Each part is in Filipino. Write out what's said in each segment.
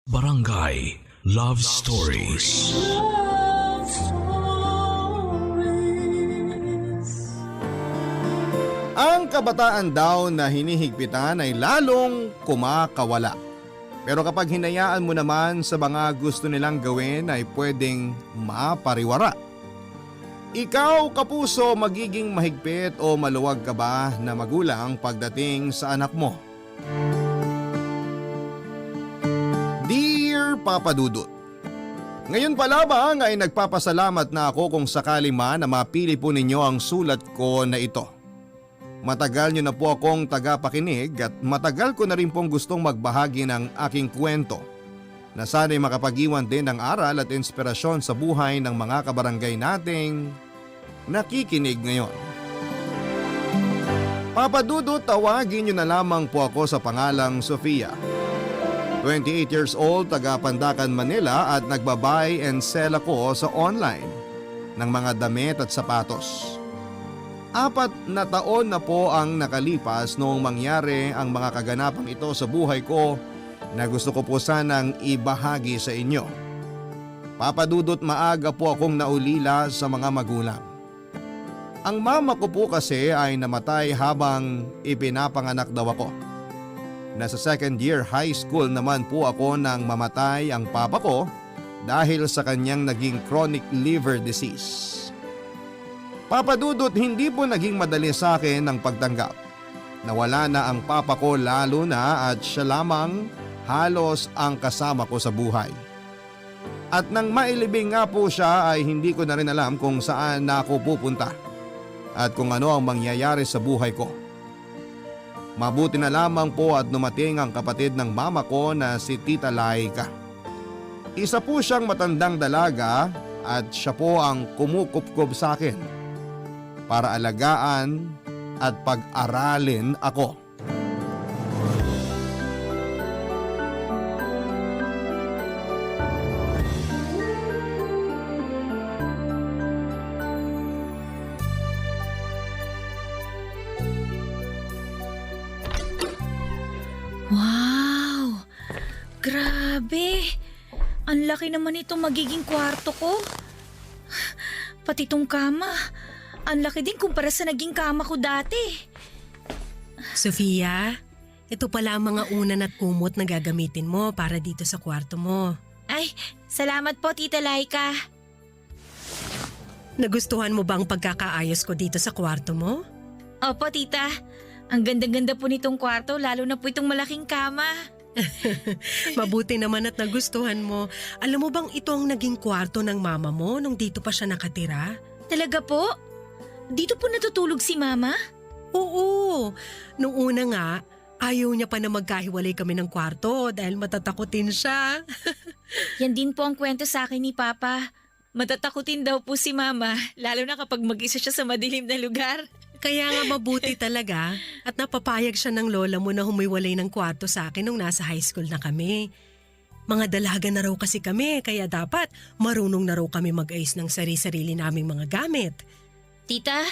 Barangay Love Stories. Love Stories. Ang kabataan daw na hinihigpitan ay lalong kumakawala. Pero kapag hinayaan mo naman sa mga gusto nilang gawin ay pwedeng mapariwara. Ikaw, kapuso, magiging mahigpit o maluwag ka ba na magulang pagdating sa anak mo? Dear Papa Dudut, ngayon pa lamang ay nagpapasalamat na ako kung sakali man na mapili po ninyo ang sulat ko na ito. Matagal nyo na po akong tagapakinig at matagal ko na rin pong gustong magbahagi ng aking kwento na sana'y makapag-iwan din ng aral at inspirasyon sa buhay ng mga kabarangay nating nakikinig ngayon. Papa Dudut, tawagin nyo na lamang po ako sa pangalang Sofia. 28 years old, taga Pandacan, Manila at nagba-buy and sell ako sa online ng mga damit at sapatos. 4 na taon na po ang nakalipas noong mangyari ang mga kaganapang ito sa buhay ko na gusto ko po sanang ibahagi sa inyo. Papa Dudut, maaga po akong naulila sa mga magulang. Ang mama ko po kasi ay namatay habang ipinapanganak daw ako. Nasa second year high school naman po ako nang mamatay ang papa ko dahil sa kanyang naging chronic liver disease. Papa Dudut, hindi po naging madali sa akin ang pagtanggap. Nawala na ang papa ko lalo na at siya lamang halos ang kasama ko sa buhay. At nang mailibing nga po siya ay hindi ko na rin alam kung saan na ako pupunta at kung ano ang mangyayari sa buhay ko. Mabuti na lamang po at dumating ang kapatid ng mama ko na si Tita Laika. Isa po siyang matandang dalaga at siya po ang kumukupkob sa akin para alagaan at pag-aralin ako. Wow! Grabe! Ang laki naman itong magiging kwarto ko. Pati itong kama. Ang laki din kumpara sa naging kama ko dati. Sofia, ito pala ang mga unan at kumot na gagamitin mo para dito sa kwarto mo. Ay, salamat po, Tita Laika. Nagustuhan mo ba ang pagkakaayos ko dito sa kwarto mo? Opo, Tita. Ang ganda-ganda po nitong kwarto, lalo na po itong malaking kama. Mabuti naman at nagustuhan mo. Alam mo bang ito ang naging kwarto ng mama mo nung dito pa siya nakatira? Talaga po? Dito po natutulog si Mama? Oo. Nung una nga, ayaw niya pa na magkahiwalay kami ng kwarto dahil matatakotin siya. Yan din po ang kwento sa akin ni Papa. Matatakutin daw po si Mama, lalo na kapag mag-isa siya sa madilim na lugar. Kaya nga mabuti talaga at napapayag siya ng lola mo na humiwalay ng kwarto sa akin nung nasa high school na kami. Mga dalaga na raw kasi kami kaya dapat marunong na raw kami mag-ayos ng sarili-sarili naming mga gamit. Tita,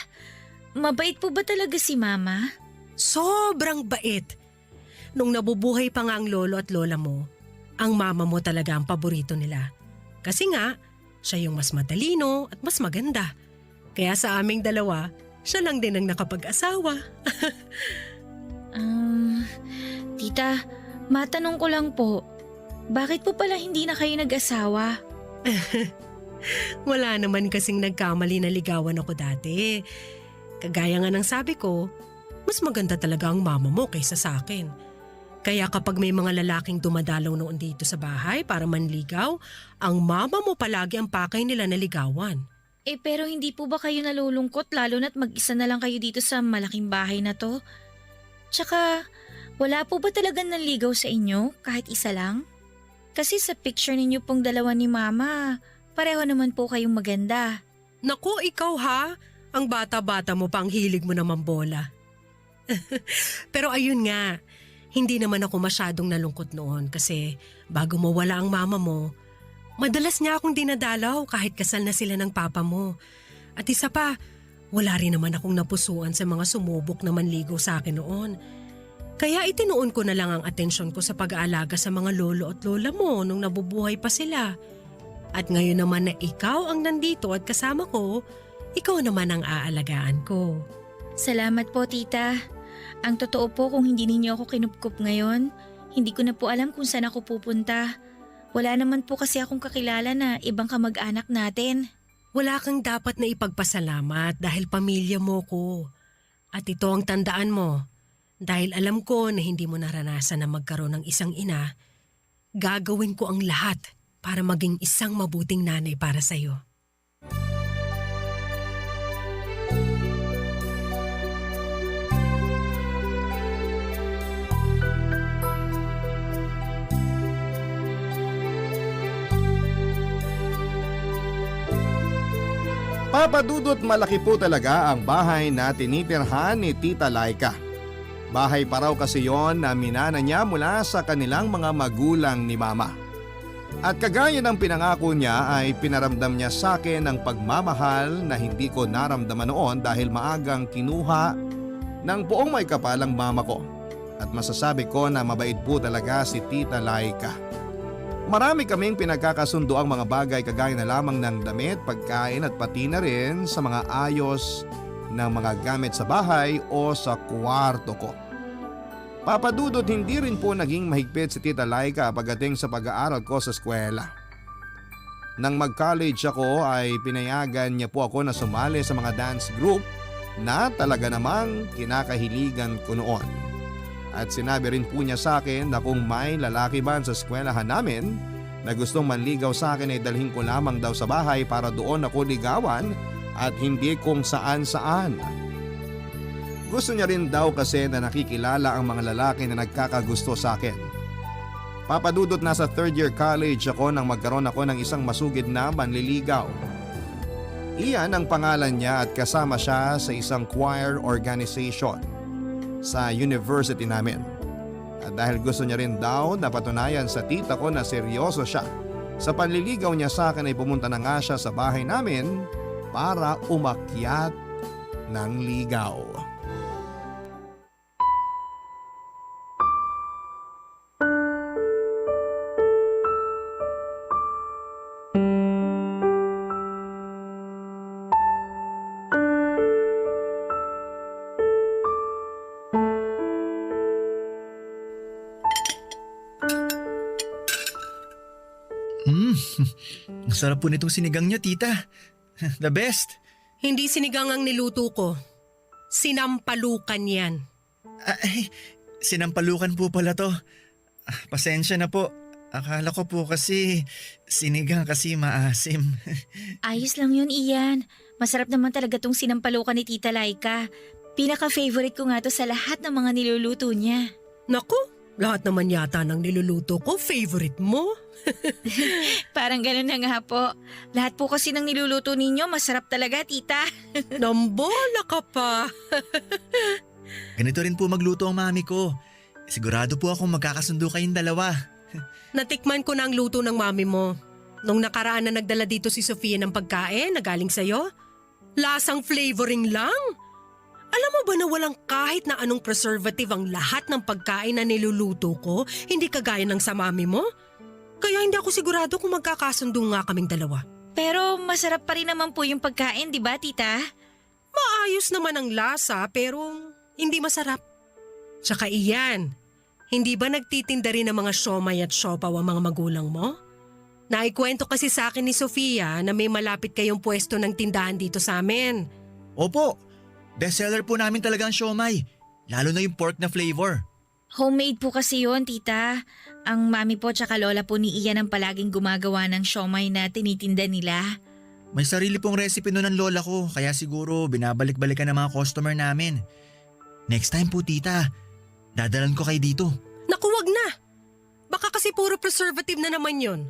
mabait po ba talaga si Mama? Sobrang bait. Nung nabubuhay pa nga ang lolo at lola mo, ang mama mo talaga ang paborito nila. Kasi nga, siya yung mas matalino at mas maganda. Kaya sa aming dalawa, siya lang din ang nakapag-asawa. Tita, matanong ko lang po, bakit po pala hindi na kayo nag-asawa? Wala naman kasing nagkamali na ligawan ako dati. Kagaya nga ng sabi ko, mas maganda talaga ang mama mo kaysa sa akin. Kaya kapag may mga lalaking dumadalaw noon dito sa bahay para manligaw, ang mama mo palagi ang pakay nila na ligawan. Pero hindi po ba kayo nalulungkot lalo na't mag-isa na lang kayo dito sa malaking bahay na to? Tsaka, wala po ba talagang nanligaw sa inyo kahit isa lang? Kasi sa picture ninyo pong dalawa ni Mama, pareho naman po kayong maganda. Naku, ikaw ha? Ang bata-bata mo pang hilig mo naman bola. Pero ayun nga, hindi naman ako masyadong nalungkot noon kasi bago mawala ang mama mo, madalas niya akong dinadalaw kahit kasal na sila ng papa mo. At isa pa, wala rin naman akong napusuan sa mga sumubok na manligaw sa akin noon. Kaya itinuon ko na lang ang atensyon ko sa pag-aalaga sa mga lolo at lola mo nung nabubuhay pa sila. At ngayon naman na ikaw ang nandito at kasama ko, ikaw naman ang aalagaan ko. Salamat po, tita. Ang totoo po, kung hindi ninyo ako kinupkup ngayon, hindi ko na po alam kung saan ako pupunta. Wala naman po kasi akong kakilala na ibang kamag-anak natin. Wala kang dapat na ipagpasalamat dahil pamilya mo ko. At ito ang tandaan mo. Dahil alam ko na hindi mo naranasan na magkaroon ng isang ina, gagawin ko ang lahat para maging isang mabuting nanay para sa'yo. Papa Dudut, malaki po talaga ang bahay na tinitirhan ni Tita Laika. Bahay pa raw kasi yon na minana niya mula sa kanilang mga magulang ni Mama. At kagaya ng pinangako niya ay pinaramdam niya sa akin ang pagmamahal na hindi ko naramdaman noon dahil maagang kinuha ng buong may kapalang mama ko. At masasabi ko na mabait po talaga si Tita Laika. Marami kaming pinagkakasundo ang mga bagay kagaya na lamang ng damit, pagkain at pati na rin sa mga ayos ng mga gamit sa bahay o sa kwarto ko. Papa Dudut, hindi rin po naging mahigpit si Tita Laika pagdating sa pag-aaral ko sa eskwela. Nang mag-college ako ay pinayagan niya po ako na sumali sa mga dance group na talaga namang kinakahiligan ko noon. At sinabi rin po niya sa akin na kung may lalaki man sa eskwelahan namin na gustong manligaw sa akin ay dalhin ko lamang daw sa bahay para doon ako ligawan at hindi kung saan-saan. Gusto niya rin daw kasi na nakikilala ang mga lalaki na nagkakagusto sa akin. Papa Dudut, nasa 3rd year college ako nang magkaroon ako ng isang masugid na manliligaw. Iyan ang pangalan niya at kasama siya sa isang choir organization sa university namin. At dahil gusto niya rin daw na patunayan sa tita ko na seryoso siya sa panliligaw niya sa akin ay pumunta na nga siya sa bahay namin para umakyat ng ligaw. Ang sarap po nitong sinigang niyo, tita. The best. Hindi sinigang ang niluto ko. Sinampalukan yan. Ay, sinampalukan po pala to. Pasensya na po. Akala ko po kasi sinigang kasi maasim. Ayos lang yun, Ian. Masarap naman talaga tong sinampalukan ni Tita Laika. Pinaka-favorite ko nga to sa lahat ng mga niluluto niya. Naku, lahat naman yata ng niluluto ko favorite mo. Parang ganun na nga po. Lahat po kasi ng niluluto ninyo masarap talaga, tita. Nambola ka pa. Ganito rin po magluto ang mami ko. Sigurado po akong magkakasundo kayong dalawa. Natikman ko na ang luto ng mami mo. Nung nakaraan na nagdala dito si Sofia ng pagkain na galing sa'yo, lasang flavoring lang. Alam mo ba na walang kahit na anong preservative ang lahat ng pagkain na niluluto ko, hindi kagaya ng sa mami mo? Kaya hindi ako sigurado kung magkakasundo nga kaming dalawa. Pero masarap pa rin naman po yung pagkain, di ba, tita? Maayos naman ang lasa pero hindi masarap. Tsaka iyan, hindi ba nagtitinda rin ng mga siomay at siopaw ang mga magulang mo? Naikwento kasi sa akin ni Sofia na may malapit kayong pwesto ng tindahan dito sa amin. Opo, bestseller po namin talaga ang siomay. Lalo na yung pork na flavor. Homemade po kasi yun, tita. Ang mami po tsaka lola po ni Ian ang palaging gumagawa ng siomay na tinitinda nila. May sarili pong recipe nun ng lola ko kaya siguro binabalik-balikan ng mga customer namin. Next time po, tita, dadalan ko kayo dito. Naku, wag na. Baka kasi puro preservative na naman yun.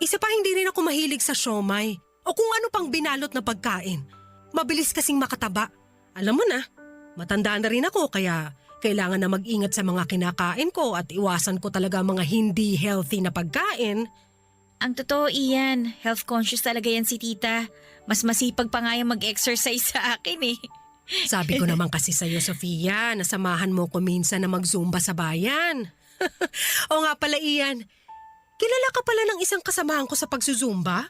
Isa pa, hindi rin ako mahilig sa siomay o kung ano pang binalot na pagkain. Mabilis kasing makataba. Alam mo na, matanda na rin ako kaya kailangan na mag-ingat sa mga kinakain ko at iwasan ko talaga mga hindi healthy na pagkain. Ang totoo, Ian, health conscious talaga yan si tita. Mas masipag pa nga yung mag-exercise sa akin eh. Sabi ko naman kasi sa'yo, Sofia, nasamahan mo ko minsan na mag-zumba sa bayan. O nga pala, Ian, kilala ka pala ng isang kasamahan ko sa pagzuzumba?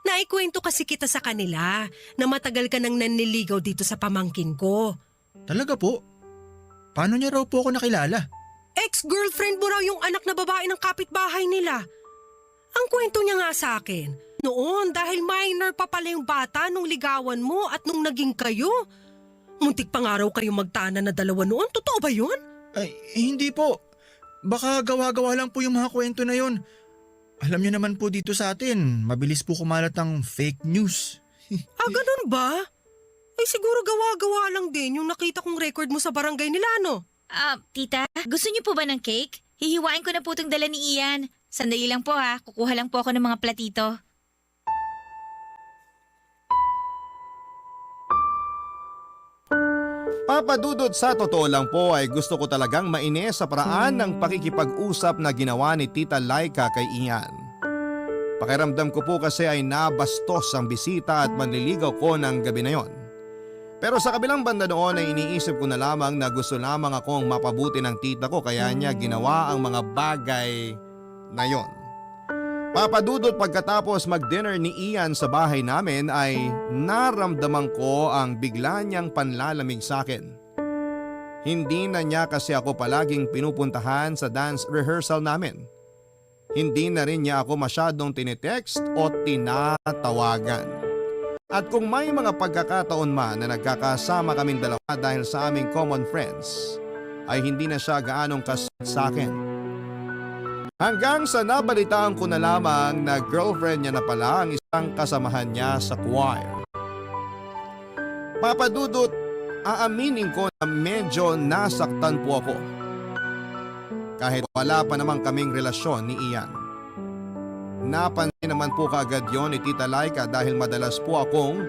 Naikwento kasi kita sa kanila na matagal ka nang nanliligaw dito sa pamangkin ko. Talaga po? Paano niya raw po ako nakilala? Ex-girlfriend mo raw yung anak na babae ng kapitbahay nila. Ang kwento niya nga sa akin, noon dahil minor pa pala yung bata nung ligawan mo at nung naging kayo. Muntik pa nga raw kayo magtana na dalawa noon, totoo ba yun? Ay, hindi po. Baka gawa-gawa lang po yung mga kwento na yun. Alam niyo naman po dito sa atin, mabilis po kumalat ang fake news. Ganun ba? Ay siguro gawa-gawa lang din yung nakita kong record mo sa barangay nila, no? Tita, gusto niyo po ba ng cake? Hihiwain ko na po itong dala ni Ian. Sandali lang po ha, kukuha lang po ako ng mga platito. Papa Dudut, sa totoo lang po ay gusto ko talagang mainis sa paraan ng pakikipag-usap na ginawa ni Tita Laika kay Ian. Pakiramdam ko po kasi ay nabastos ang bisita at manliligaw ko ng gabi na yon. Pero sa kabilang banda noon ay iniisip ko na lamang na gusto lamang akong mapabuti ng tita ko kaya niya ginawa ang mga bagay na yon. Papa Dudut, pagkatapos mag-dinner ni Ian sa bahay namin ay naramdaman ko ang bigla niyang panlalamig sa akin. Hindi na niya kasi ako palaging pinupuntahan sa dance rehearsal namin. Hindi na rin niya ako masyadong tinitext o tinatawagan. At kung may mga pagkakataon man na nagkakasama kaming dalawa dahil sa aming common friends, ay hindi na siya gaanong kasama sa akin. Hanggang sa nabalitaan ko na lamang na girlfriend niya na pala ang isang kasamahan niya sa choir. Papa Dudut, aaminin ko na medyo nasaktan po ako. Kahit wala pa naman kaming relasyon ni Ian. Napansin naman po kaagad yon ni Tita Laika dahil madalas po akong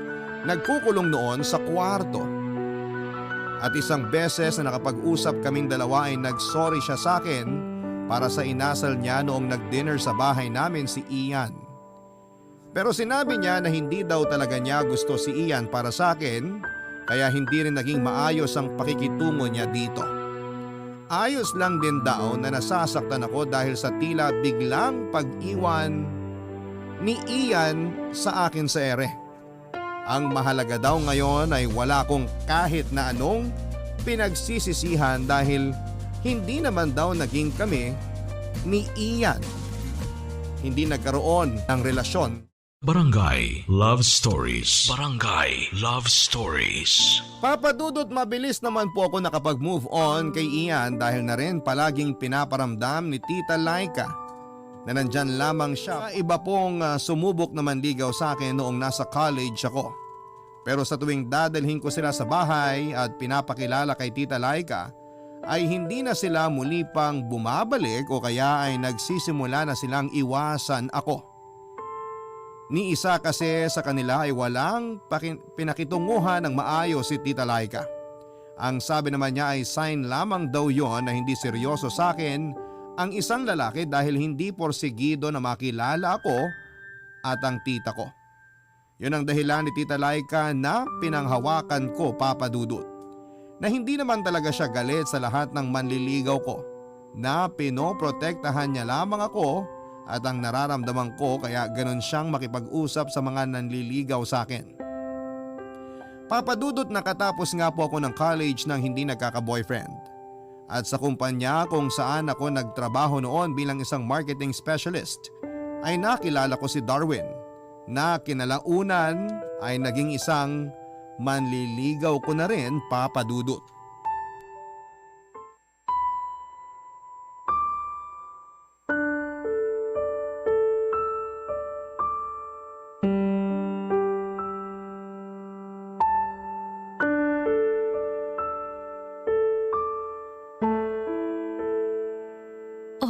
nagkukulong noon sa kwarto. At isang beses na nakapag-usap kaming dalawa ay nagsorry siya sa akin para sa inasal niya noong nag-dinner sa bahay namin si Ian. Pero sinabi niya na hindi daw talaga niya gusto si Ian para sa akin, kaya hindi rin naging maayos ang pakikitungo niya dito. Ayos lang din daw na nasasaktan ako dahil sa tila biglang pag-iwan ni Ian sa akin sa ere. Ang mahalaga daw ngayon ay wala akong kahit na anong pinagsisisihan dahil hindi naman daw naging kami ni Ian. Hindi nagkaroon ng relasyon. Barangay Love Stories. Barangay Love Stories. Papa Dudut, mabilis naman po ako nakapag-move on kay Ian dahil na rin palaging pinaparamdam ni Tita Laika na nandyan lamang siya. Iba pong sumubok na manligaw sa akin noong nasa college ako. Pero sa tuwing dadalhin ko sila sa bahay at pinapakilala kay Tita Laika, ay hindi na sila muli pang bumabalik o kaya ay nagsisimula na silang iwasan ako. Ni isa kasi sa kanila ay walang pinakitunguhan ng maayos si Tita Laika. Ang sabi naman niya ay sign lamang daw yon na hindi seryoso sa akin ang isang lalaki dahil hindi porsigido na makilala ako at ang tita ko. Yun ang dahilan ni Tita Laika na pinanghawakan ko, Papa Dudut. Na hindi naman talaga siya galit sa lahat ng manliligaw ko, na pinoprotektahan niya lamang ako at ang nararamdaman ko kaya ganun siyang makipag-usap sa mga nanliligaw sa akin. Papa Dudut, nakatapos nga po ako ng college nang hindi nagkaka-boyfriend. At sa kumpanya kung saan ako nagtrabaho noon bilang isang marketing specialist ay nakilala ko si Darwin na kinalaunan ay naging isang manliligaw ko na rin, Papa Dudut.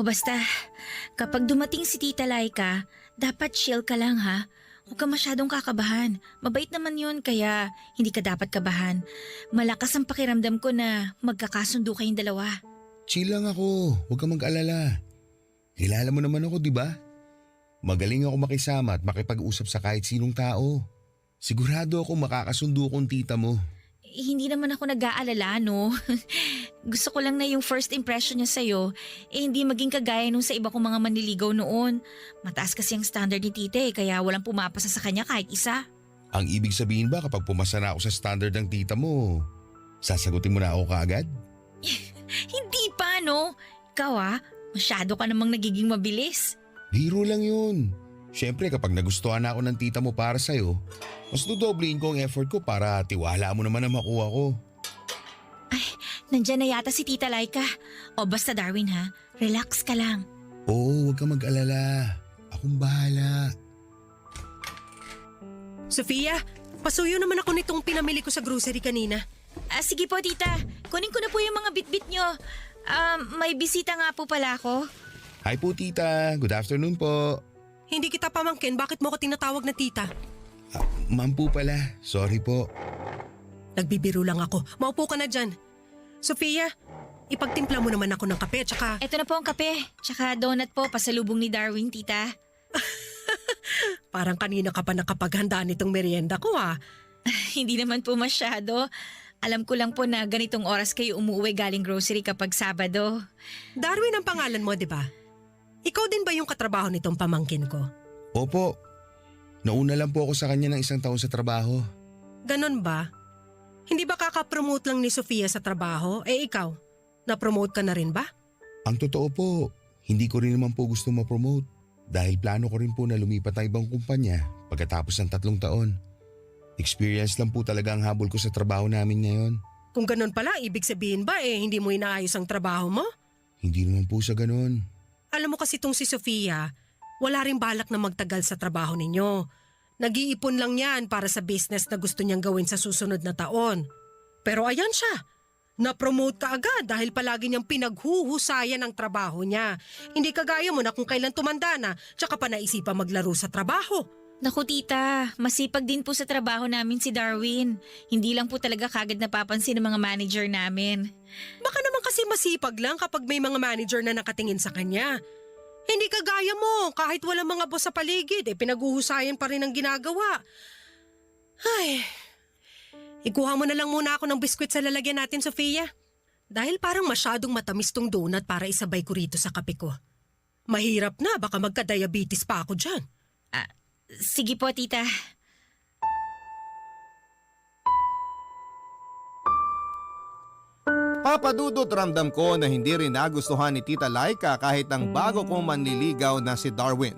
Basta, kapag dumating si Tita Laika, dapat chill ka lang ha. Huwag ka masyadong kakabahan. Mabait naman yun kaya hindi ka dapat kabahan. Malakas ang pakiramdam ko na magkakasundo kayong dalawa. Chill lang ako, huwag kang mag-alala. Kilala mo naman ako, di ba? Magaling ako makisama at makipag-usap sa kahit sinong tao. Sigurado ako makakasundo kong tita mo. hindi naman ako nag-aalala, no? Gusto ko lang na yung first impression niya sa'yo, hindi maging kagaya nung sa iba kong mga manliligaw noon. Mataas kasi ang standard ni tita kaya walang pumapasa sa kanya kahit isa. Ang ibig sabihin ba kapag pumasa na ako sa standard ng tita mo, sasagutin mo na ako kaagad? Hindi pa, no? Ikaw masyado ka namang nagiging mabilis. Biro lang yun. Siyempre kapag nagustuhan na ako ng tita mo para sa'yo, mas dodoblihin ko ang effort ko para tiwala mo naman ang makuha ko. Nandyan na yata si Tita Laika. O basta Darwin relax ka lang. Oo, huwag kang mag-alala. Akong bahala. Sofia, pasuyo naman ako nitong pinamili ko sa grocery kanina. Sige po tita, kunin ko na po yung mga bitbit nyo. May bisita nga po pala ako. Hi po tita, good afternoon po. Hindi kita pamangkin, bakit mo ko tinatawag na tita? Ma'am po pala, sorry po. Nagbibiro lang ako. Maupo ka na dyan. Sofia, ipagtimpla mo naman ako ng kape tsaka… Ito na po ang kape, tsaka donut po pasalubong ni Darwin, tita. Parang kanina ka pa nakapaghanda nitong merienda ko Hindi naman po masyado. Alam ko lang po na ganitong oras kayo umuwi galing grocery kapag Sabado. Darwin ang pangalan mo, di ba? Ikaw din ba yung katrabaho nitong pamangkin ko? Opo, nauna lang po ako sa kanya ng 1 taon sa trabaho. Ganon ba? Hindi ba kakapromote lang ni Sofia sa trabaho? Ikaw, na-promote ka na rin ba? Ang totoo po, hindi ko rin naman po gusto ma-promote dahil plano ko rin po na lumipat ng ibang kumpanya pagkatapos ng 3 taon. Experience lang po talaga ang habol ko sa trabaho namin ngayon. Kung ganon pala, ibig sabihin ba hindi mo inaayos ang trabaho mo? Hindi naman po sa ganon. Alam mo kasi itong si Sofia, wala ring balak na magtagal sa trabaho ninyo. Nag-iipon lang yan para sa business na gusto niyang gawin sa susunod na taon. Pero ayan siya, na-promote ka agad dahil palagi niyang pinaghuhusayan ang trabaho niya. Hindi kagaya mo na kung kailan tumanda na, tsaka pa naisipan maglaro sa trabaho. Naku tita, masipag din po sa trabaho namin si Darwin. Hindi lang po talaga kagad napapansin ng mga manager namin. Baka naman kasi masipag lang kapag may mga manager na nakatingin sa kanya. Hindi kagaya mo, kahit walang mga boss sa paligid, pinaghuhusayan pa rin ang ginagawa. Ay, ikuha mo na lang muna ako ng biskwit sa lalagyan natin, Sofia. Dahil parang masyadong matamis tong donut para isabay ko rito sa kape ko. Mahirap na, baka magka-diabetes pa ako dyan. Sige po tita. Papadudot ramdam ko na hindi rin nagustuhan ni Tita Laika kahit ang bago kong manliligaw na si Darwin.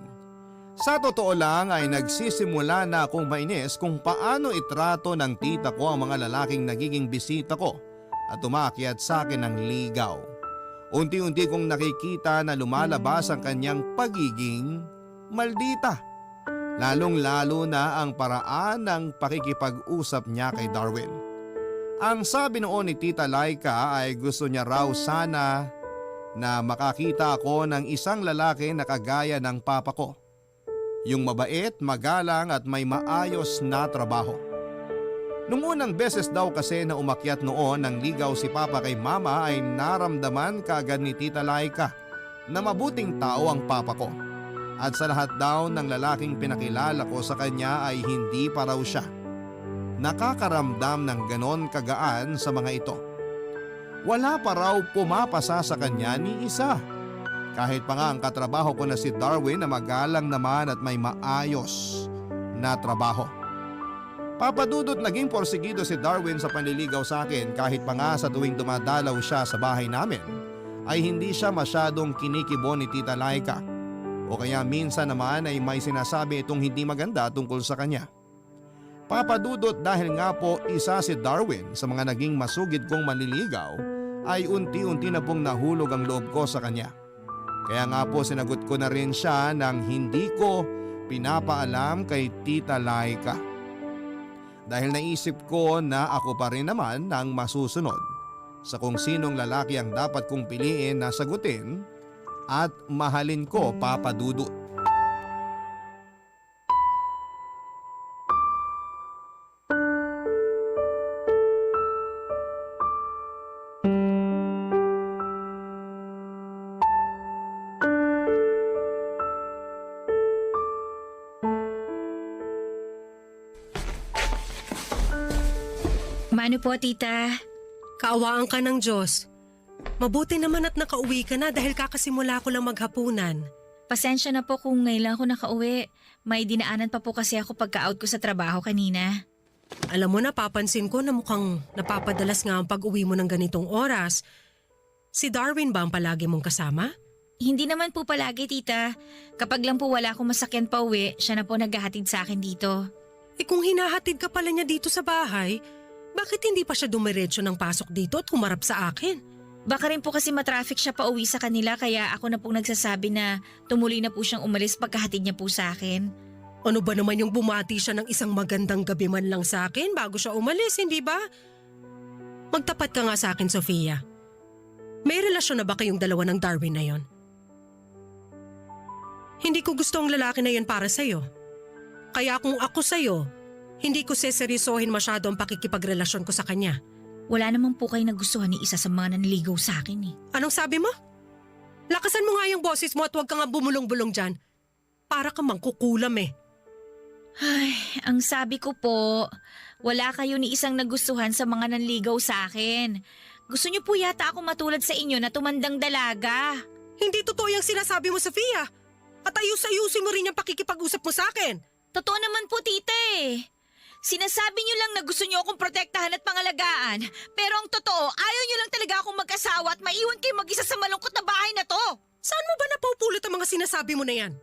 Sa totoo lang ay nagsisimula na akong mainis kung paano itrato ng tita ko ang mga lalaking nagiging bisita ko at umakyat sa akin ng ligaw. Unti-unti kong nakikita na lumalabas ang kanyang pagiging maldita. Lalong-lalo na ang paraan ng pakikipag-usap niya kay Darwin. Ang sabi noon ni Tita Laika ay gusto niya raw sana na makakita ako ng isang lalaki na kagaya ng papa ko. Yung mabait, magalang at may maayos na trabaho. Nung unang beses daw kasi na umakyat noon ng ligaw si Papa kay Mama ay naramdaman kaagad ni Tita Laika na mabuting tao ang papa ko. At sa lahat daw ng lalaking pinakilala ko sa kanya ay hindi pa raw siya nakakaramdam ng ganon kagaan sa mga ito. Wala pa raw pumapasa sa kanya ni isa. Kahit pa nga ang katrabaho ko na si Darwin na magalang naman at may maayos na trabaho. Papadudot naging porsigido si Darwin sa panliligaw sa akin kahit pa nga sa tuwing dumadalaw siya sa bahay namin ay hindi siya masyadong kinikibo ni Tita Laika. O kaya minsan naman ay may sinasabi itong hindi maganda tungkol sa kanya. Papadudot dahil nga po isa si Darwin sa mga naging masugid kong manliligaw ay unti-unti na pong nahulog ang loob ko sa kanya. Kaya nga po sinagot ko na rin siya nang hindi ko pinapaalam kay Tita Laika. Dahil naisip ko na ako pa rin naman ang masusunod sa kung sinong lalaki ang dapat kong piliin na sagutin at mahalin ko, Papadudot. Paano po, tita? Kaawaan ka ng Diyos. Mabuti naman at nakauwi ka na dahil kakasimula ko lang maghapunan. Pasensya na po kung ngayon lang ako nakauwi. May dinaanan pa po kasi ako pagka-out ko sa trabaho kanina. Alam mo, napapansin ko na mukhang napapadalas nga ang pag-uwi mo ng ganitong oras. Si Darwin ba ang palagi mong kasama? Hindi naman po palagi, tita. Kapag lang po wala akong masakyan pa uwi, siya na po naghahatid sa akin dito. Kung hinahatid ka pala niya dito sa bahay, bakit hindi pa siya dumiretso ng pasok dito at humarap sa akin? Baka rin po kasi matraffic siya pa uwi sa kanila kaya ako na pong nagsasabi na tumuloy na po siyang umalis pagkahatid niya po sa akin. Ano ba naman yung bumati siya ng isang magandang gabi man lang sa akin bago siya umalis, hindi ba? Magtapat ka nga sa akin, Sofia. May relasyon na ba kayong dalawa ng Darwin na yon? Hindi ko gusto ang lalaki na yan para sa'yo. Kaya kung ako sa'yo, hindi ko seseryosohin masyado ang pakikipagrelasyon ko sa kanya. Wala naman po kayo nagustuhan ni isa sa mga nanligaw sa akin eh. Anong sabi mo? Lakasan mo nga yung boses mo at huwag ka nga bumulong-bulong dyan. Para ka mangkukulam eh. Ay, ang sabi ko po, wala kayo ni isang nagustuhan sa mga nanligaw sa akin. Gusto niyo po yata ako matulad sa inyo na tumandang dalaga. Hindi totoo yung sinasabi mo, Sofia. At ayus-ayusin mo rin yung pakikipag-usap mo sa akin. Totoo naman po, tita eh. Sinasabi niyo lang na gusto niyo akong protektahan at pangalagaan. Pero ang totoo, ayaw niyo lang talaga akong mag-asawa at maiwan kayo mag-isa sa malungkot na bahay na to. Saan mo ba napupulot ang mga sinasabi mo na yan?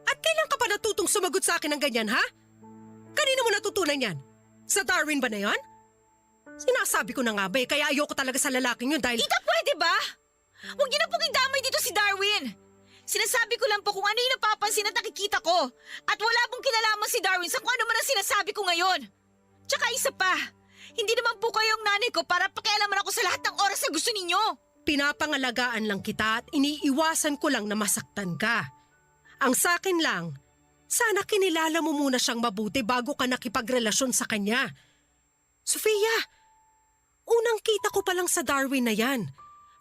At kailan ka pa natutong sumagot sa akin ng ganyan, ha? Kanino mo natutunan yan? Sa Darwin ba na yan? Sinasabi ko na nga ba eh, kaya ayoko talaga sa lalaking yun dahil… Tita, pwede ba? Huwag niyo na pong idamay dito si Darwin. Sinasabi ko lang po kung ano yung napapansin at nakikita ko. At wala pong kinalaman si Darwin sa kung ano man ang sinasabi ko ngayon. Tsaka isa pa, hindi naman po kayong nanay ko para pakialaman ako sa lahat ng oras na gusto ninyo. Pinapangalagaan lang kita at iniiwasan ko lang na masaktan ka. Ang sakin lang, sana kinilala mo muna siyang mabuti bago ka nakipagrelasyon sa kanya. Sofia, unang kita ko pa lang sa Darwin na yan.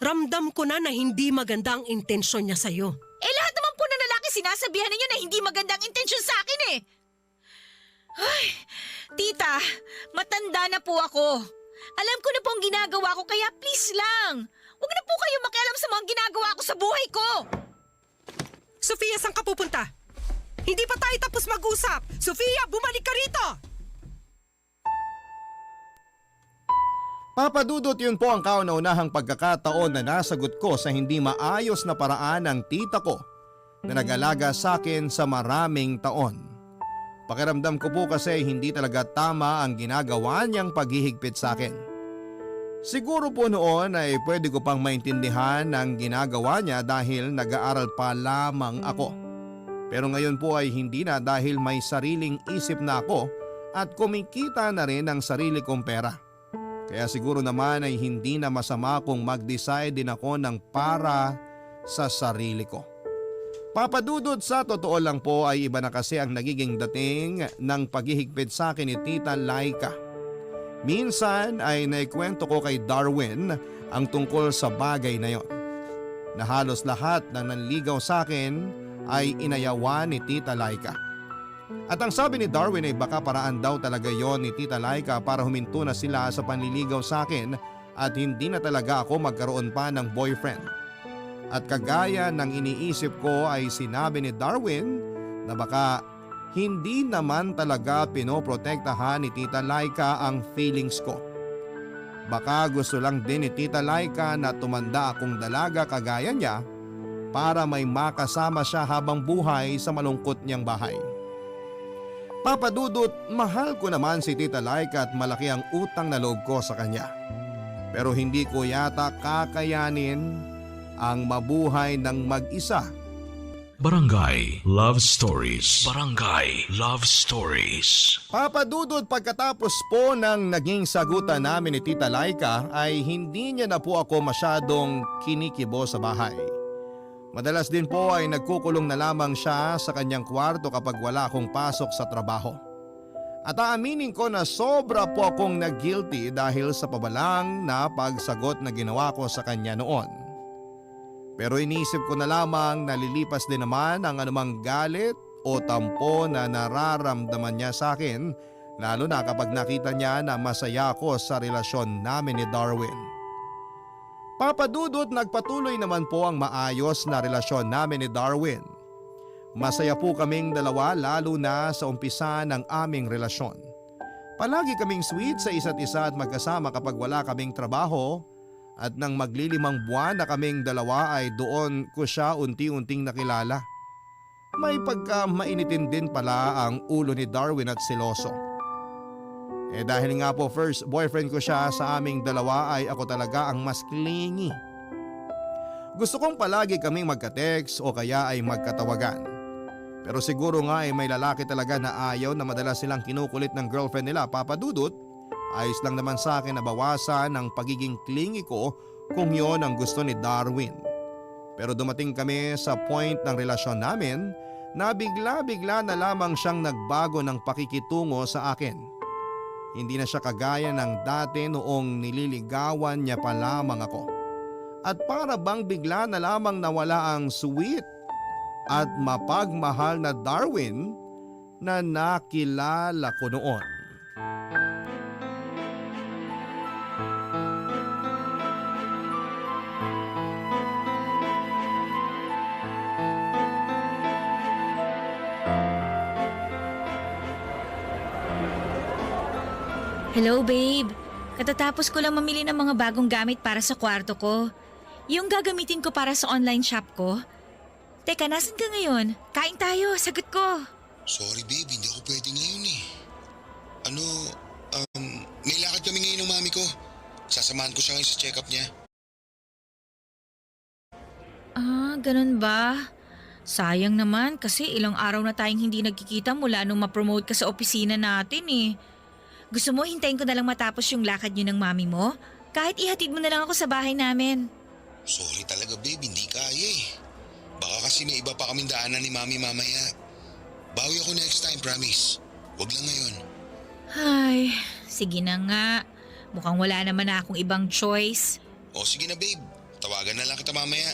Ramdam ko na hindi maganda ang intensyon niya sa'yo. Lahat naman po na lalaki sinasabihan ninyo na hindi magandang intensyon sa akin eh. Ay, tita, matanda na po ako. Alam ko na po ang ginagawa ko kaya please lang. Huwag na po kayo makialam sa mga ginagawa ko sa buhay ko. Sofia, saan ka pupunta? Hindi pa tayo tapos mag-usap. Sofia, bumalik ka rito! Papadudot, yun po ang kauna-unahang pagkakataon na nasagot ko sa hindi maayos na paraan ng tita ko na nag-alaga sa akin sa maraming taon. Pakiramdam ko po kasi hindi talaga tama ang ginagawa niyang paghihigpit sa akin. Siguro po noon ay pwede ko pang maintindihan ang ginagawa niya dahil nag-aaral pa lamang ako. Pero ngayon po ay hindi na dahil may sariling isip na ako at kumikita na rin ang sarili kong pera. Kaya siguro naman ay hindi na masama kung mag-decide din ako ng para sa sarili ko. Papadudod, sa totoo lang po ay iba na kasi ang nagiging dating ng paghihigpit sa akin ni Tita Laika. Minsan ay naikwento ko kay Darwin ang tungkol sa bagay na yon. Na halos lahat ng nanligaw sa akin ay inayawan ni Tita Laika. At ang sabi ni Darwin ay baka paraan daw talaga yon ni Tita Laika para huminto na sila sa panliligaw sa akin at hindi na talaga ako magkaroon pa ng boyfriend. At kagaya ng iniisip ko ay sinabi ni Darwin na baka hindi naman talaga pinoprotektahan ni Tita Laika ang feelings ko. Baka gusto lang din ni Tita Laika na tumanda akong dalaga kagaya niya para may makasama siya habang buhay sa malungkot niyang bahay. Papadudot, mahal ko naman si Tita Laika at malaki ang utang na loob ko sa kanya. Pero hindi ko yata kakayanin ang mabuhay ng mag-isa. Barangay Love Stories. Barangay Love Stories. Papadudot, pagkatapos po ng naging sagutan namin ni Tita Laika ay hindi niya na po ako masyadong kinikibo sa bahay. Madalas din po ay nagkukulong na lamang siya sa kanyang kwarto kapag wala akong pasok sa trabaho. At aaminin ko na sobra po akong nag-guilty dahil sa pabalang na pagsagot na ginawa ko sa kanya noon. Pero iniisip ko na lamang na lilipas din naman ang anumang galit o tampo na nararamdaman niya sa akin Lalo na kapag nakita niya na masaya ako sa relasyon namin ni Darwin. Papadudot, nagpatuloy naman po ang maayos na relasyon namin ni Darwin. Masaya po kaming dalawa lalo na sa umpisa ng aming relasyon. Palagi kaming sweet sa isa't isa at magkasama kapag wala kaming trabaho, at nang maglilimang buwan na kaming dalawa ay doon ko siya unti-unting nakilala. May pagka mainitin din pala ang ulo ni Darwin at seloso. Dahil nga po first boyfriend ko siya, sa aming dalawa ay ako talaga ang mas clingy. Gusto kong palagi kaming magka-text o kaya ay magkatawagan. Pero siguro nga ay may lalaki talaga na ayaw na madalas silang kinukulit ng girlfriend nila, Papa Dudut. Ayos lang naman sa akin na bawasan ang pagiging clingy ko kung yon ang gusto ni Darwin. Pero dumating kami sa point ng relasyon namin na bigla-bigla na lamang siyang nagbago ng pakikitungo sa akin. Hindi na siya kagaya ng dati noong nililigawan niya pa lamang ako. At para bang bigla na lamang nawala ang sweet at mapagmahal na Darwin na nakilala ko noon. Hello babe, katatapos ko lang mamili ng mga bagong gamit para sa kwarto ko. Yung gagamitin ko para sa online shop ko. Teka, nasan ka ngayon? Kain tayo, sagot ko. Sorry babe, hindi ako pwede ngayon eh. May lakad kami ngayon ng mami ko. Sasamahan ko siya ngayon sa check-up niya. Ah, ganun ba? Sayang naman kasi ilang araw na tayong hindi nagkikita mula nung ma-promote ka sa opisina natin eh. Gusto mo hintayin ko na lang matapos yung lakad niyo ng mami mo? Kahit ihatid mo na lang ako sa bahay namin. Sorry talaga babe, hindi kaya eh. Baka kasi may iba pa kaming daanan ni mami mamaya. Bawi ako next time, promise. Wag lang ngayon. Ay, sige na nga. Mukhang wala naman na akong ibang choice. O sige na babe, tawagan na lang kita mamaya.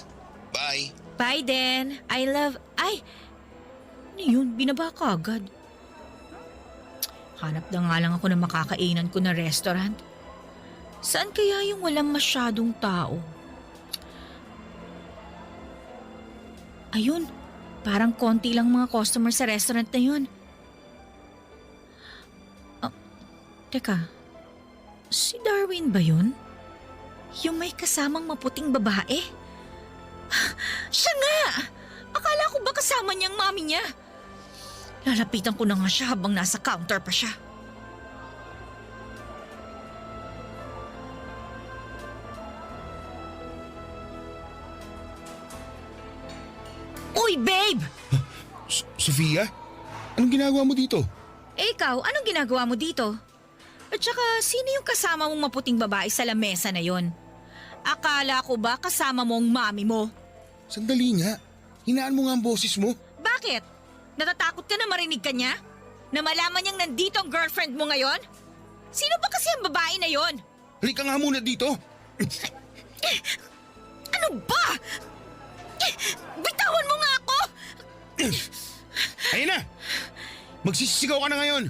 Bye. Bye then. I love... Ay! Ano yun? Binaba ka agad. Hanap na nga lang ako ng makakainan ko na restaurant. Saan kaya yung walang masyadong tao? Ayun, parang konti lang mga customer sa restaurant na yun. Teka, si Darwin ba yun? Yung may kasamang maputing babae? Siya nga! Akala ko ba kasama niyang mami niya? Lalapitan ko na nga siya habang nasa counter pa siya. Uy, babe! Sofia? Anong ginagawa mo dito? Eh ikaw, anong ginagawa mo dito? At saka, sino yung kasama mong maputing babae sa lamesa na yon? Akala ko ba kasama mo ang mami mo? Sandali nga. Hinaan mo nga ang boses mo. Bakit? Natatakot ka na marinig ka niya? Na malaman niyang nandito ang girlfriend mo ngayon? Sino ba kasi ang babae na yon? Halika nga muna dito. Ano ba? Bitawan mo nga ako! Ayun na! Magsisisigaw ka na ngayon.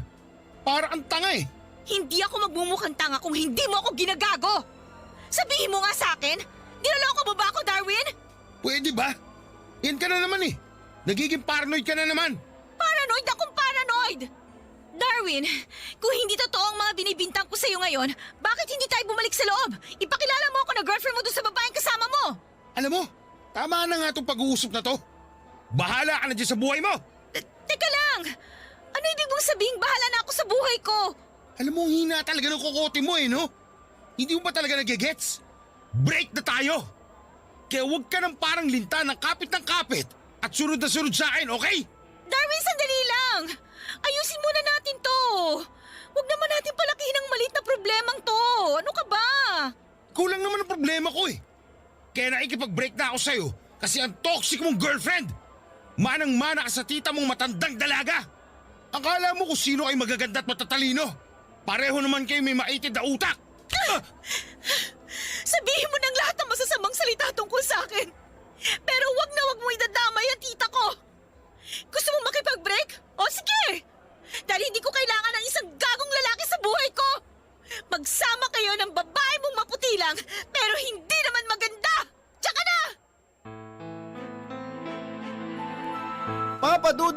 Para kang tanga eh. Hindi ako magmumukhang tanga kung hindi mo ako ginagago! Sabihin mo nga sa akin, niloloko mo ba ako, Darwin? Pwede ba? Yan ka na naman eh. Nagiging paranoid ka na naman. Paranoid akong paranoid! Darwin, kung hindi totoo ang mga binibintang ko sa'yo ngayon, bakit hindi tayo bumalik sa loob? Ipakilala mo ako na girlfriend mo doon sa babaeng kasama mo! Alam mo, tama na nga itong pag-uusap na to. Bahala ka na dyan sa buhay mo. Teka lang! Ano ibig mong sabihin bahala na ako sa buhay ko? Alam mo, ang hina talaga ng kukote mo eh, no? Hindi mo ba talaga nagigets? Break na tayo! Kaya huwag ka ng parang linta ng kapit at sunod na sunod sa akin, okay? Darwin, sandali lang! Ayusin muna natin to! Huwag naman natin palakihin ang maliit na problemang to! Ano ka ba? Kulang naman ang problema ko eh. Kaya nakikipag-break na ako sa'yo kasi ang toxic mong girlfriend. Manang-mana ka sa tita mong matandang dalaga. Akala mo kung sino ay magaganda at matatalino. Pareho naman kayo may maitid na utak. Sabihin mo ng lahat ng masasamang salita tungkol sa akin. Pero wag mo idadamay ang tita ko. Gusto mo makipag-break? O sige! Dahil hindi ko kailangan ng isang gagong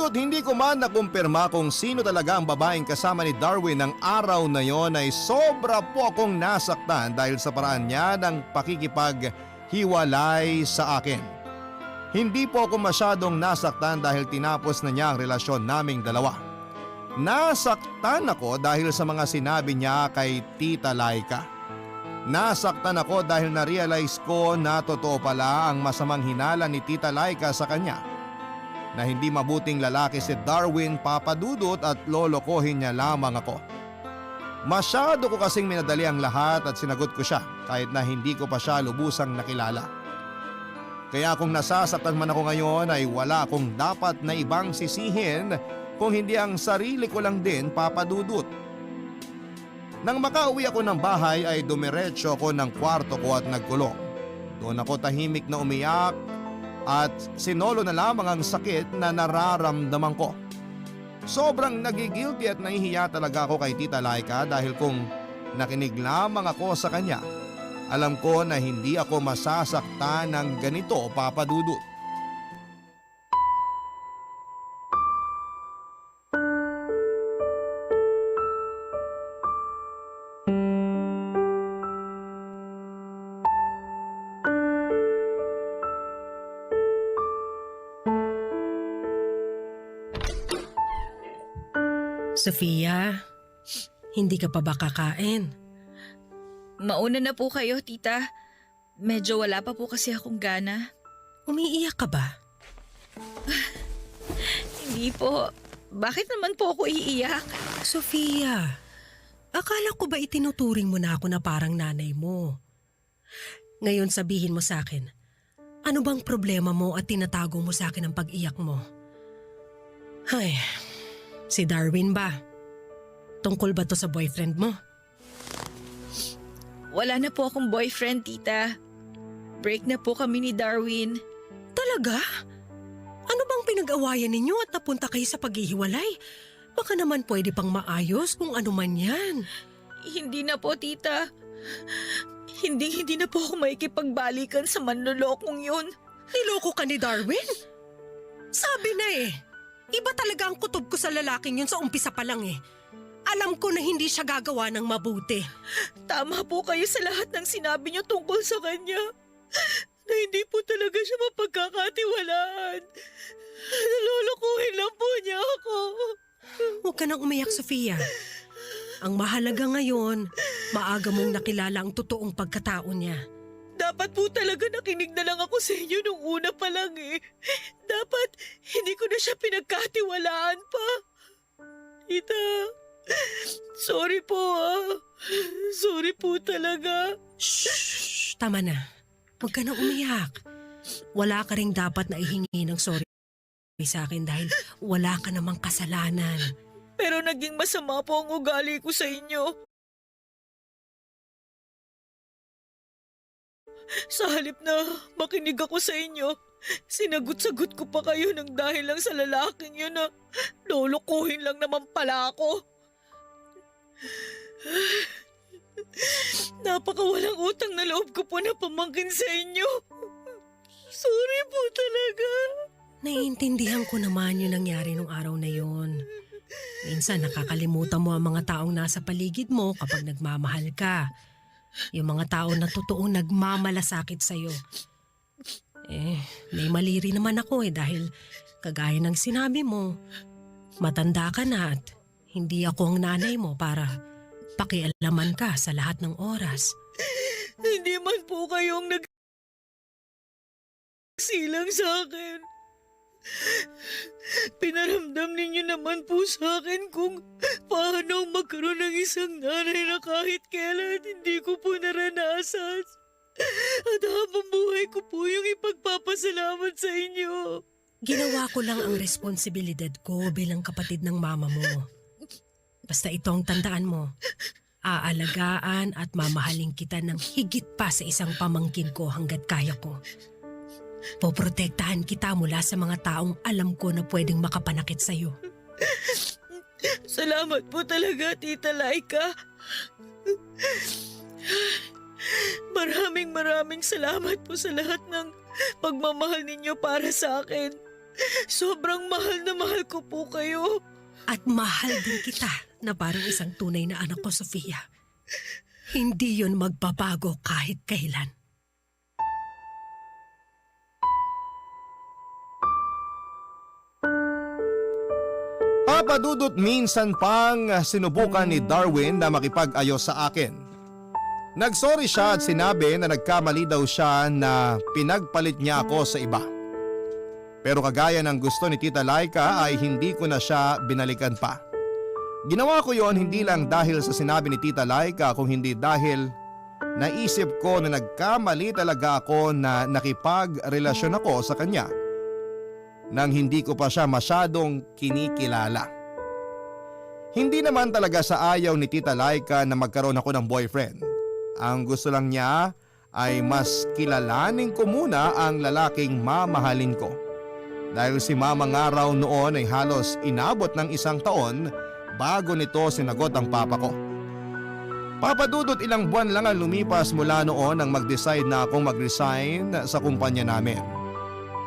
Bagamat hindi ko man nakumpirma kung sino talaga ang babaeng kasama ni Darwin ng araw na yon ay sobra po akong nasaktan dahil sa paraan niya ng pakikipaghiwalay sa akin. Hindi po ako masyadong nasaktan dahil tinapos na niya ang relasyon naming dalawa. Nasaktan ako dahil sa mga sinabi niya kay Tita Laika. Nasaktan ako dahil na-realize ko na totoo pala ang masamang hinala ni Tita Laika sa kanya. Na hindi mabuting lalaki si Darwin, papadudot at lolokohin niya lamang ako. Masyado ko kasing minadali ang lahat at sinagot ko siya kahit na hindi ko pa siya lubusang nakilala. Kaya kung nasasaktan man ako ngayon ay wala akong dapat na ibang sisihin kung hindi ang sarili ko lang din, papadudot. Nang makauwi ako ng bahay ay dumiretso ako ng kwarto ko at nagkulong. Doon ako tahimik na umiyak at sinolo na lamang ang sakit na nararamdaman ko. Sobrang nagigilty at nahihiya talaga ako kay Tita Laika dahil kung nakinig lamang ako sa kanya, alam ko na hindi ako masasaktan ng ganito, papadudot. Sofia, hindi ka pa ba kakain? Mauna na po kayo, tita. Medyo wala pa po kasi akong gana. Umiiyak ka ba? Hindi po. Bakit naman po ako iiyak? Sofia, akala ko ba itinuturing mo na ako na parang nanay mo? Ngayon sabihin mo sa akin, ano bang problema mo at tinatago mo sa akin ang pag-iyak mo? Ay, si Darwin ba? Tungkol ba to sa boyfriend mo? Wala na po akong boyfriend, tita. Break na po kami ni Darwin. Talaga? Ano bang pinag-awayan ninyo at napunta kayo sa paghihiwalay? Baka naman pwede pang maayos kung ano man yan. Hindi na po, tita. Hindi na po ako makikipagbalikan sa manlolokong yun. Niloko ka ni Darwin? Sabi na eh. Iba talaga ang kutob ko sa lalaking yun sa umpisa pa lang eh. Alam ko na hindi siya gagawa ng mabuti. Tama po kayo sa lahat ng sinabi niyo tungkol sa kanya. Na hindi po talaga siya mapagkakatiwalaan. Nalolokohin lang po niya ako. Huwag ka nang umiyak, Sofia. Ang mahalaga ngayon, maaga mong nakilala ang totoong pagkatao niya. Dapat po talaga nakinig na lang ako sa inyo nung una pa lang eh. Dapat hindi ko na siya pinagkatiwalaan pa. Tita, sorry po ah. Sorry po talaga. Shh! Tama na. Huwag ka nang umiyak. Wala ka ring dapat na ihingi ng sorry sa akin dahil wala ka namang kasalanan. Pero naging masama po ang ugali ko sa inyo. Sa halip na makinig ako sa inyo, sinagot-sagot ko pa kayo ng dahil lang sa lalaking yun na lolokohin lang naman pala ako. Napakawalang utang na loob ko po na pamangkin sa inyo. Sorry po talaga. Naiintindihan ko naman yung nangyari nung araw na yon. Minsan nakakalimutan mo ang mga taong nasa paligid mo kapag nagmamahal ka. Yung mga tao na totoong nagmamalasakit sa'yo. May mali rin naman ako dahil kagaya ng sinabi mo, matanda ka na at hindi ako ang nanay mo para pakialaman ka sa lahat ng oras. Hindi man po kayong nagsilang sa akin. Pinaramdam ninyo naman po sa akin kung paano magkaroon ng isang nanay na kahit kailan hindi ko po naranasan. At habang buhay ko po yung ipagpapasalamat sa inyo. Ginawa ko lang ang responsibilidad ko bilang kapatid ng mama mo. Basta itong tandaan mo, aalagaan at mamahalin kita ng higit pa sa isang pamangkin ko hanggat kaya ko. Poprotektahan kita mula sa mga taong alam ko na pwedeng makapanakit sa'yo. Salamat po talaga, Tita Laika. Maraming salamat po sa lahat ng pagmamahal ninyo para sa akin. Sobrang mahal na mahal ko po kayo. At mahal din kita na parang isang tunay na anak ko, Sofia. Hindi yun magbabago kahit kailan. Papa Dudut, minsan pang sinubukan ni Darwin na makipag-ayos sa akin. Nagsorry siya at sinabi na nagkamali daw siya na pinagpalit niya ako sa iba. Pero kagaya ng gusto ni Tita Laika ay hindi ko na siya binalikan pa. Ginawa ko yon hindi lang dahil sa sinabi ni Tita Laika, kung hindi dahil naisip ko na nagkamali talaga ako na nakipagrelasyon ako sa kanya nang hindi ko pa siya masyadong kinikilala. Hindi naman talaga sa ayaw ni Tita Laika na magkaroon ako ng boyfriend. Ang gusto lang niya ay mas kilalanin ko muna ang lalaking mamahalin ko. Dahil si Mama nga raw noon ay halos inabot ng 1 taon bago nito sinagot ang papa ko. Papa Dudut, ilang buwan lang ang lumipas mula noon nang mag-decide na akong mag-resign sa kumpanya namin.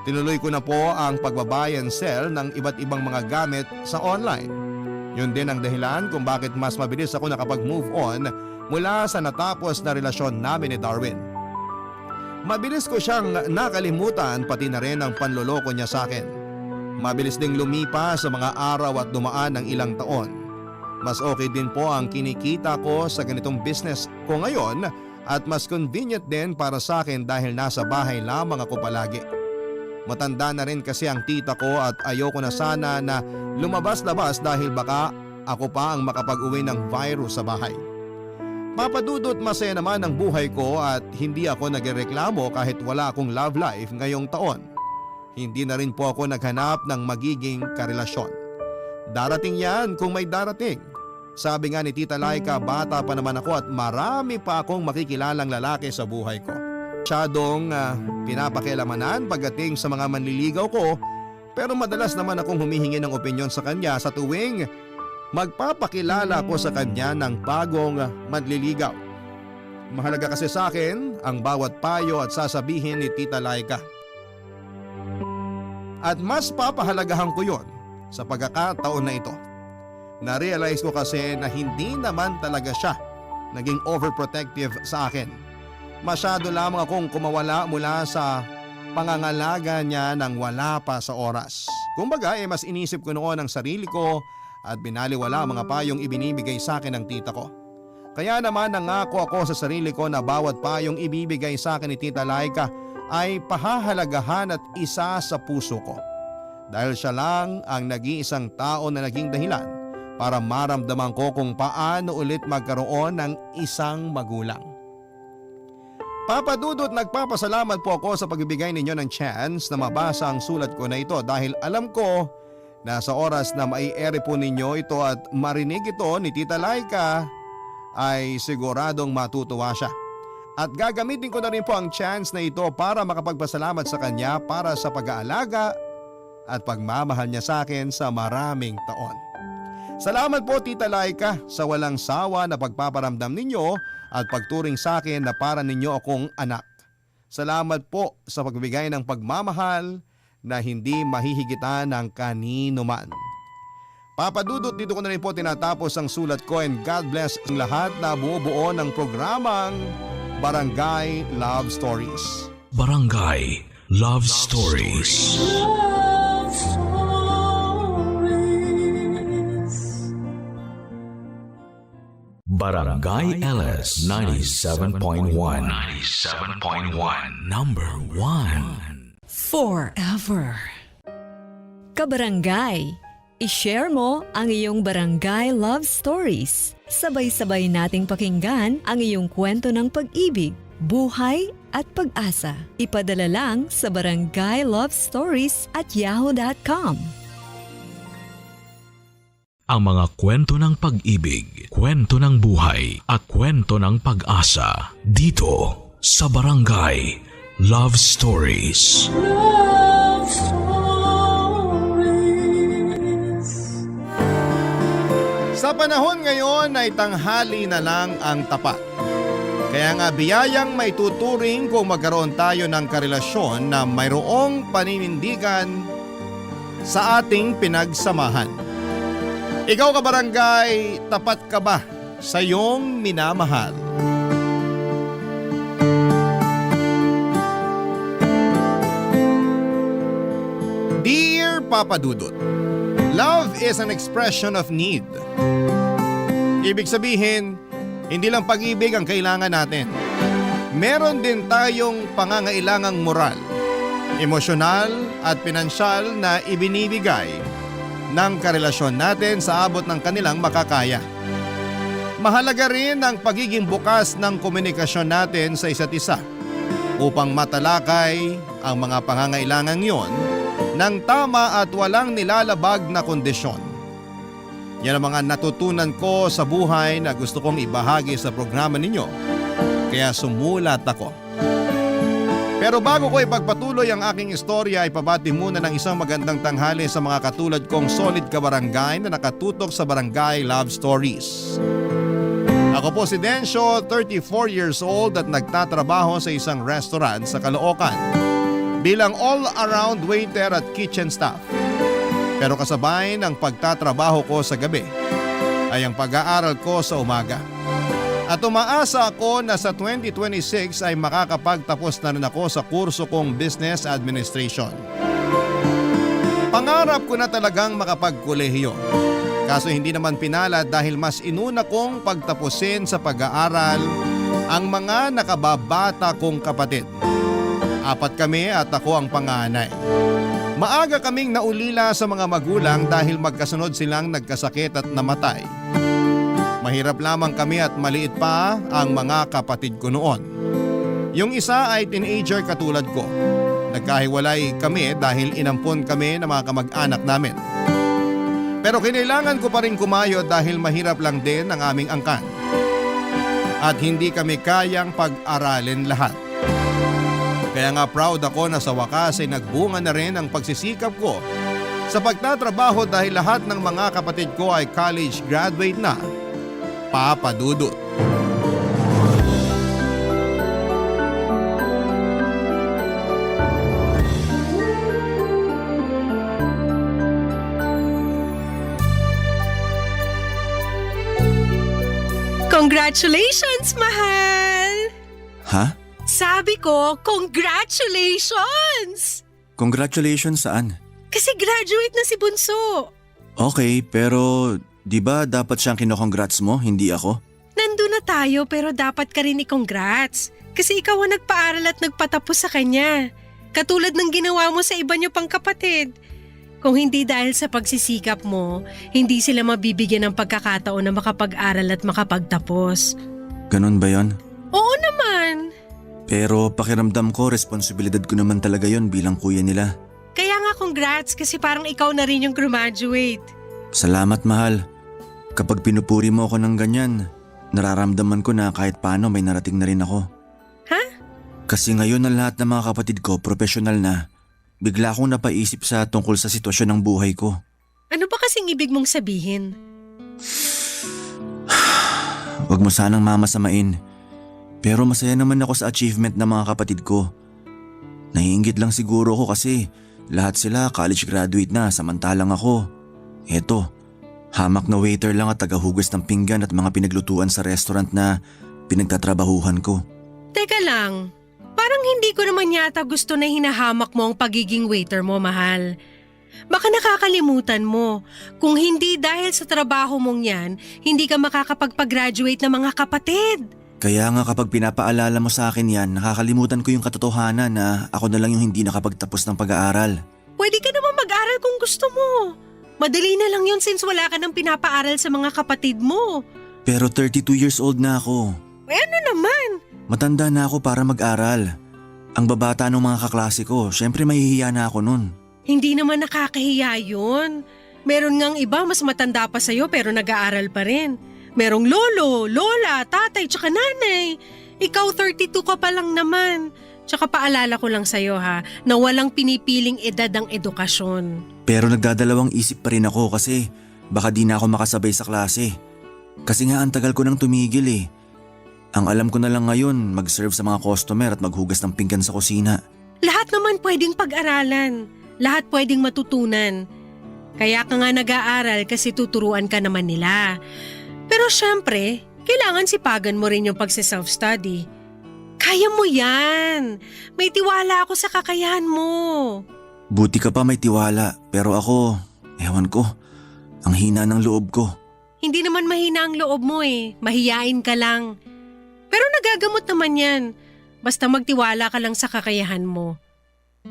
Tinuloy ko na po ang pagbabuy and sell ng iba't ibang mga gamit sa online. Yun din ang dahilan kung bakit mas mabilis ako nakapag-move on mula sa natapos na relasyon namin ni Darwin. Mabilis ko siyang nakalimutan, pati na rin ang panloloko niya sa akin. Mabilis ding lumipas sa mga araw at dumaan ng ilang taon. Mas okay din po ang kinikita ko sa ganitong business ko ngayon at mas convenient din para sa akin dahil nasa bahay lamang ako palagi. Matanda na rin kasi ang tita ko at ayoko na sana na lumabas-labas dahil baka ako pa ang makapag-uwi ng virus sa bahay. Papa Dudut, masaya naman ang buhay ko at hindi ako nagreklamo kahit wala akong love life ngayong taon. Hindi na rin po ako naghanap ng magiging karelasyon. Darating yan kung may darating. Sabi nga ni Tita Laika, bata pa naman ako at marami pa akong makikilalang lalaki sa buhay ko. Masyadong pinapakialamanan pagdating sa mga manliligaw ko, pero madalas naman akong humihingi ng opinyon sa kanya sa tuwing magpapakilala ko sa kanya ng bagong manliligaw. Mahalaga kasi sa akin ang bawat payo at sasabihin ni Tita Laika. At mas papahalagahan ko yon sa pagkakataon na ito. Na-realize ko kasi na hindi naman talaga siya naging overprotective sa akin. Masyado lamang akong kumawala mula sa pangangalaga niya nang wala pa sa oras. Kumbaga mas inisip ko noon ang sarili ko at binaliwala ang mga payong ibinibigay sa akin ng tita ko. Kaya naman nangako ako sa sarili ko na bawat payong ibibigay sa akin ni Tita Laika ay pahahalagahan at isa sa puso ko. Dahil siya lang ang nag-iisang tao na naging dahilan para maramdaman ko kung paano ulit magkaroon ng isang magulang. Papa Dudut, nagpapasalamat po ako sa pagbibigay ninyo ng chance na mabasa ang sulat ko na ito dahil alam ko na sa oras na mai-ere po ninyo ito at marinig ito ni Tita Laika ay siguradong matutuwa siya. At gagamitin ko na rin po ang chance na ito para makapagpasalamat sa kanya para sa pag-aalaga at pagmamahal niya sa akin sa maraming taon. Salamat po Tita Laika sa walang sawa na pagpaparamdam ninyo at pagturing sa akin na para ninyo akong anak. Salamat po sa pagbibigay ng pagmamahal na hindi mahihigitan ng kanino man. Papa Dudut, dito ko na rin po tinatapos ang sulat ko and God bless ang lahat na bumubuo ng programang Barangay Love Stories. Barangay Love Stories. Love Stories. Barangay LS 97.1. 97.1. Number 1. Forever. Kabarangay, i-share mo ang iyong barangay love stories. Sabay-sabay nating pakinggan ang iyong kwento ng pag-ibig, buhay at pag-asa. Ipadala lang sa barangaylovestories@yahoo.com. Ang mga kwento ng pag-ibig, kwento ng buhay at kwento ng pag-asa dito sa Barangay Love Stories. Love Stories. Sa panahon ngayon ay tanghali na lang ang tapat. Kaya nga biyayang may tuturing kung magkaroon tayo ng karelasyon na mayroong paninindigan sa ating pinagsamahan. Ikaw kabarangay, tapat ka ba sa iyong minamahal? Dear Papa Dudut, love is an expression of need. Ibig sabihin, hindi lang pag-ibig ang kailangan natin. Meron din tayong pangangailangang moral, emosyonal at pinansyal na ibinibigay ng karelasyon natin sa abot ng kanilang makakaya. Mahalaga rin ang pagiging bukas ng komunikasyon natin sa isa't isa upang matalakay ang mga pangangailangan yon ng tama at walang nilalabag na kondisyon. Yan ang mga natutunan ko sa buhay na gusto kong ibahagi sa programa ninyo. Kaya sumulat ako. Pero bago ko ipagpatuloy ang aking istorya, ipabati muna ng isang magandang tanghali sa mga katulad kong solid kabarangay na nakatutok sa Barangay Love Stories. Ako po si Dencio, 34 years old at nagtatrabaho sa isang restaurant sa Caloocan bilang all-around waiter at kitchen staff. Pero kasabay ng pagtatrabaho ko sa gabi ay ang pag-aaral ko sa umaga. At umaasa ako na sa 2026 ay makakapagtapos na rin ako sa kurso kong Business Administration. Pangarap ko na talagang makapagkolehiyo. Kaso hindi naman pinalad dahil mas inuna kong pagtapusin sa pag-aaral ang mga nakababata kong kapatid. 4 kami at ako ang panganay. Maaga kaming naulila sa mga magulang dahil magkasunod silang nagkasakit at namatay. Mahirap lamang kami at maliit pa ang mga kapatid ko noon. Yung isa ay teenager katulad ko. Nagkahiwalay kami dahil inampon kami ng mga kamag-anak namin. Pero kinailangan ko pa rin kumayod dahil mahirap lang din ang aming angkan. At hindi kami kayang pag-aralin lahat. Kaya nga proud ako na sa wakas ay nagbunga na rin ang pagsisikap ko sa pagtatrabaho dahil lahat ng mga kapatid ko ay college graduate na. Papa Dudut. Congratulations, mahal! Ha? Sabi ko, congratulations! Congratulations saan? Kasi graduate na si Bunso. Okay, pero di ba dapat siyang kinokongrats mo, hindi ako? Nandun na tayo pero dapat ka rin i-congrats. Kasi ikaw ang nagpaaral at nagpatapos sa kanya. Katulad ng ginawa mo sa iba niyo pang kapatid. Kung hindi dahil sa pagsisikap mo, hindi sila mabibigyan ng pagkakataon na makapag-aral at makapagtapos. Ganun ba yon? Oo naman. Pero pakiramdam ko, responsibilidad ko naman talaga yon bilang kuya nila. Kaya nga congrats kasi parang ikaw na rin yung graduate. Salamat, mahal. Kapag pinupuri mo ako ng ganyan, nararamdaman ko na kahit paano may narating na rin ako. Ha? Kasi ngayon na lahat ng mga kapatid ko professional na, bigla akong napaisip sa tungkol sa sitwasyon ng buhay ko. Ano ba kasing ibig mong sabihin? Huwag mo sanang mamasamain. Pero masaya naman ako sa achievement ng mga kapatid ko. Naiinggit lang siguro ako kasi lahat sila college graduate na samantalang ako. Eto, hamak na waiter lang at tagahugas ng pinggan at mga pinaglutuan sa restaurant na pinagtatrabahuhan ko. Teka lang, parang hindi ko naman yata gusto na hinahamak mo ang pagiging waiter mo, mahal. Baka nakakalimutan mo, kung hindi dahil sa trabaho mong yan, hindi ka makakapagpag-graduate ng mga kapatid. Kaya nga kapag pinapaalala mo sa akin yan, nakakalimutan ko yung katotohanan na ako na lang yung hindi nakapagtapos ng pag-aaral. Pwede ka naman mag-aral kung gusto mo. Madali na lang yun since wala ka nang pinapaaral sa mga kapatid mo. Pero 32 years old na ako. Ano naman? Matanda na ako para mag-aral. Ang babata ng mga kaklase ko, syempre mahihiya na ako nun. Hindi naman nakakahiya yun. Meron ngang iba mas matanda pa sa'yo pero nag-aaral pa rin. Merong lolo, lola, tatay, tsaka nanay. Ikaw 32 ka pa lang naman. Tsaka paalala ko lang sa'yo ha, na walang pinipiling edad ang edukasyon. Pero nagdadalawang isip pa rin ako kasi baka di na ako makasabay sa klase. Kasi nga ang tagal ko nang tumigil eh. Ang alam ko na lang ngayon, mag-serve sa mga customer at maghugas ng pinggan sa kusina. Lahat naman pwedeng pag-aralan. Lahat pwedeng matutunan. Kaya ka nga nag-aaral kasi tuturuan ka naman nila. Pero syempre, kailangan sipagan mo rin yung pagse-self-study. Kaya mo yan. May tiwala ako sa kakayahan mo. Buti ka pa may tiwala, pero ako, ewan ko, ang hina ng loob ko. Hindi naman mahina ang loob mo eh. Mahiyain ka lang. Pero nagagamot naman yan. Basta magtiwala ka lang sa kakayahan mo.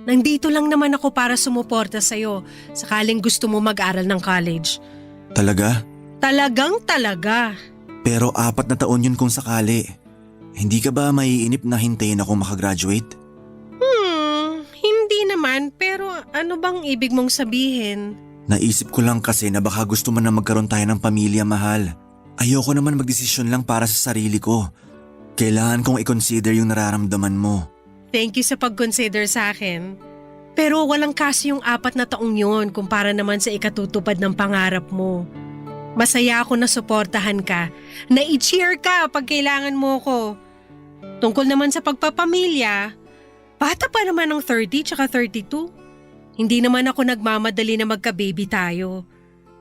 Nandito lang naman ako para sumuporta sa'yo sakaling gusto mo mag-aral ng college. Talaga? Talagang talaga. Pero 4 na taon yun kung sakali. Hindi ka ba maiinip na hintayin ako makagraduate? Hindi naman, pero ano bang ibig mong sabihin? Naisip ko lang kasi na baka gusto mo na magkaroon tayo ng pamilya, mahal. Ayoko naman magdesisyon lang para sa sarili ko. Kailangan kong i-consider yung nararamdaman mo. Thank you sa pag-consider sa akin. Pero walang kaso yung 4 na taong yun kumpara naman sa ikatutupad ng pangarap mo. Masaya ako na suportahan ka, na i-cheer ka pag kailangan mo ko. Tungkol naman sa pagpapamilya, bata pa naman ng 30 tsaka 32. Hindi naman ako nagmamadali na magka-baby tayo.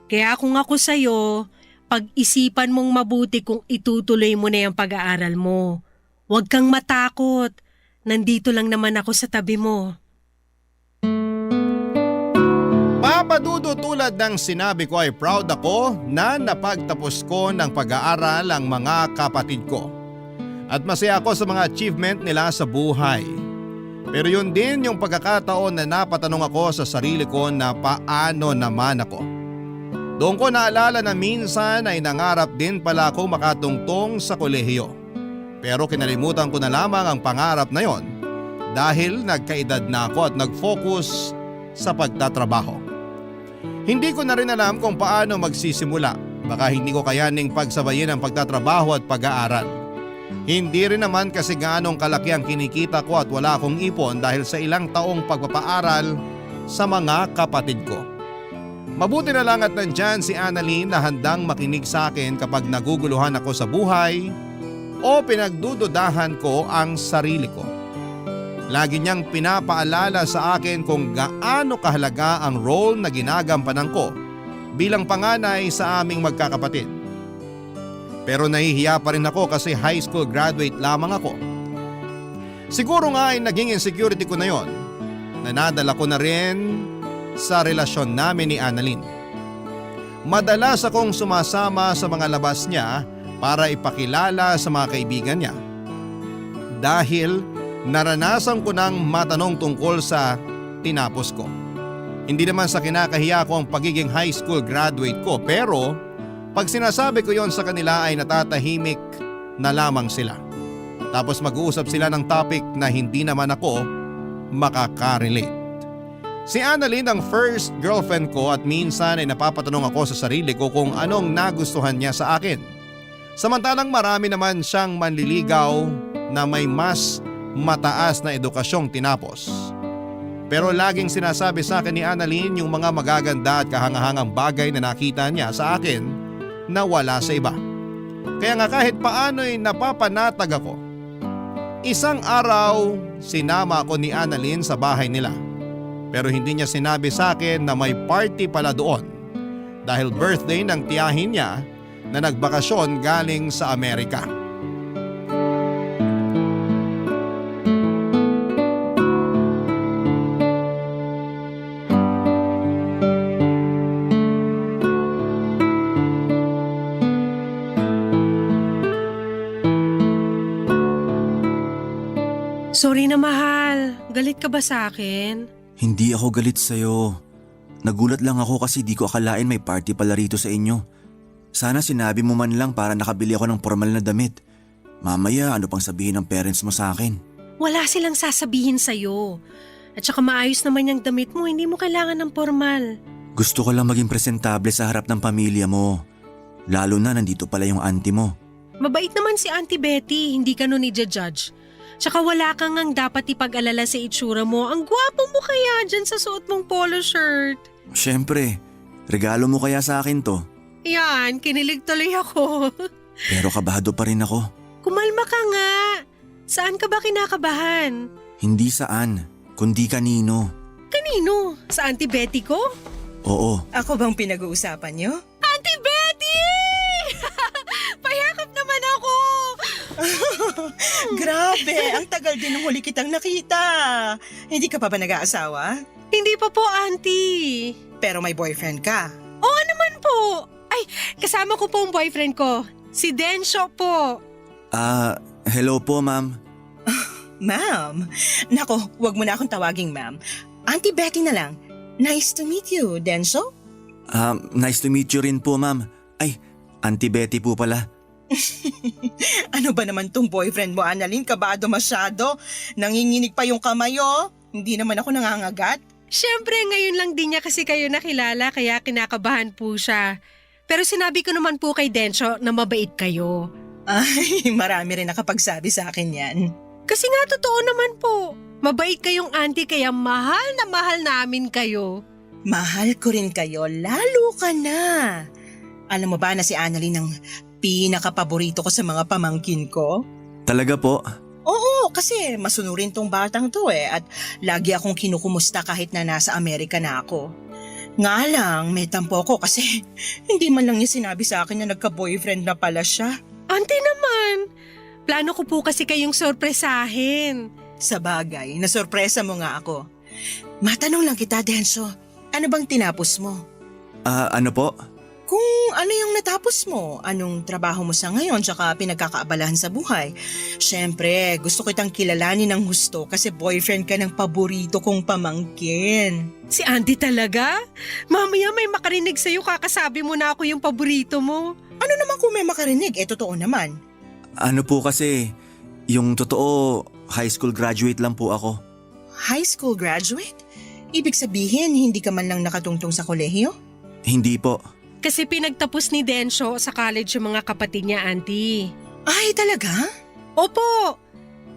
Kaya kung ako sa'yo, pag-isipan mong mabuti kung itutuloy mo na yung pag-aaral mo. Huwag kang matakot. Nandito lang naman ako sa tabi mo. Papadudo, tulad ng sinabi ko ay proud ako na napagtapos ko ng pag-aaral ang mga kapatid ko. At masaya ako sa mga achievement nila sa buhay. Pero yun din yung pagkakataon na napatanong ako sa sarili ko na paano naman ako. Doon ko naalala na minsan ay nangarap din pala akong makatungtong sa kolehiyo. Pero kinalimutan ko na lamang ang pangarap na yon dahil nagkaedad na ako at nag-focus sa pagtatrabaho. Hindi ko na rin alam kung paano magsisimula. Baka hindi ko kayaning pagsabayin ang pagtatrabaho at pag-aaral. Hindi rin naman kasi gaanong kalaki ang kinikita ko at wala akong ipon dahil sa ilang taong pagpapaaral sa mga kapatid ko. Mabuti na lang at nandyan si Annalyn na handang makinig sa akin kapag naguguluhan ako sa buhay o pinagdududahan ko ang sarili ko. Lagi niyang pinapaalala sa akin kung gaano kahalaga ang role na ginagampanan ko bilang panganay sa aming magkakapatid. Pero nahihiya pa rin ako kasi high school graduate lamang ako. Siguro nga ay naging insecurity ko na yon na nadala ko na rin sa relasyon namin ni Annalyn. Madalas akong sumasama sa mga labas niya para ipakilala sa mga kaibigan niya. Dahil naranasan ko nang matanong tungkol sa tinapos ko. Hindi naman sa kinakahiya ko ang pagiging high school graduate ko, pero pag sinasabi ko yon sa kanila ay natatahimik na lamang sila. Tapos mag-uusap sila ng topic na hindi naman ako makakarelate. Si Annalyn ang first girlfriend ko at minsan ay napapatanong ako sa sarili ko kung anong nagustuhan niya sa akin. Samantalang marami naman siyang manliligaw na may mas mataas na edukasyong tinapos. Pero laging sinasabi sa akin ni Annalyn yung mga magaganda at kahangahangang bagay na nakita niya sa akin na wala sa iba. Kaya nga kahit paano ay napapanatag ako. Isang araw, sinama ako ni Annalyn sa bahay nila. Pero hindi niya sinabi sa akin na may party pala doon dahil birthday ng tiyahin niya na nagbakasyon galing sa Amerika. Sorry na mahal, galit ka ba sa akin? Hindi ako galit sa'yo. Nagulat lang ako kasi di ko akalain may party pala rito sa inyo. Sana sinabi mo man lang para nakabili ako ng formal na damit. Mamaya ano pang sabihin ng parents mo sa akin? Wala silang sasabihin sa'yo. At saka maayos naman yung damit mo, hindi mo kailangan ng formal. Gusto ko lang maging presentable sa harap ng pamilya mo. Lalo na nandito pala yung auntie mo. Mabait naman si Auntie Betty, hindi ka nun i-judge. Tsaka wala kang ngang dapat ipag-alala sa itsura mo. Ang gwapo mo kaya dyan sa suot mong polo shirt. Siyempre, regalo mo kaya sa akin to? Yan, kinilig tuloy ako. Pero kabahado pa rin ako. Kumalma ka nga. Saan ka ba kinakabahan? Hindi saan, kundi kanino. Kanino? Sa Auntie Betty ko? Oo, Ako bang pinag-uusapan niyo? Auntie Betty! Payakap naman ako! Grabe, ang tagal din nung huli kitang nakita. Hindi ka pa ba nag-aasawa? Hindi pa po, Auntie. Pero may boyfriend ka. Oo naman po. Ay, kasama ko po ang boyfriend ko. Si Densho po. hello po ma'am. Ma'am. Nako, wag mo na akong tawaging ma'am. Auntie Betty na lang. Nice to meet you, Denso. Nice to meet you rin po ma'am. Ay, Auntie Betty po pala. Ano ba naman tong boyfriend mo, Annalyn? Kabado masyado. Nanginginig pa yung kamay, oh. Hindi naman ako nangangagat. Siyempre, ngayon lang din niya kasi kayo nakilala kaya kinakabahan po siya. Pero sinabi ko naman po kay Densho na mabait kayo. Ay, marami rin nakapagsabi sa akin yan. Kasi nga totoo naman po. Mabait kayong auntie kaya mahal na mahal namin kayo. Mahal ko rin kayo, lalo ka na. Alam mo ba na si Annalyn ang pinaka-paborito ko sa mga pamangkin ko? Talaga po? Oo, kasi masunurin tong batang to at lagi akong kinukumusta kahit na nasa Amerika na ako. Nga lang, may tampo ko kasi hindi man lang niya sinabi sa akin na nagka-boyfriend na pala siya. Auntie naman, plano ko po kasi kayong sorpresahin. Sa bagay, nasorpresa mo nga ako. Matanong lang kita, Denso, ano bang tinapos mo? Ano po? Kung ano yung natapos mo, anong trabaho mo sa ngayon tsaka pinagkakaabalahan sa buhay. Siyempre, gusto kitang kilalanin ng gusto kasi boyfriend ka ng paborito kong pamangkin. Si Auntie talaga? Mamaya may makarinig sa'yo kakasabi mo na ako yung paborito mo. Ano naman kung may makarinig? Totoo naman. Ano po kasi, yung totoo, high school graduate lang po ako. High school graduate? Ibig sabihin, hindi ka man lang nakatungtong sa kolehiyo? Hindi po. Kasi pinagtapos ni Densho sa college yung mga kapatid niya, Auntie. Ay, talaga? Opo!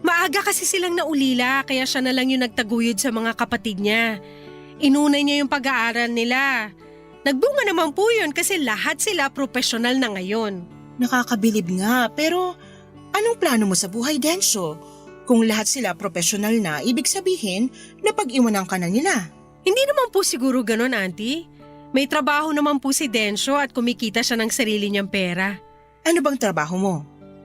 Maaga kasi silang naulila kaya siya na lang yung nagtaguyod sa mga kapatid niya. Inunay niya yung pag-aaral nila. Nagbunga naman po yun kasi lahat sila profesional na ngayon. Nakakabilib nga, pero anong plano mo sa buhay, Densho? Kung lahat sila profesional na, ibig sabihin, napag-iwanan ka na nila. Hindi naman po siguro ganun, Auntie. May trabaho naman po si Densho at kumikita siya ng sarili niyang pera. Ano bang trabaho mo?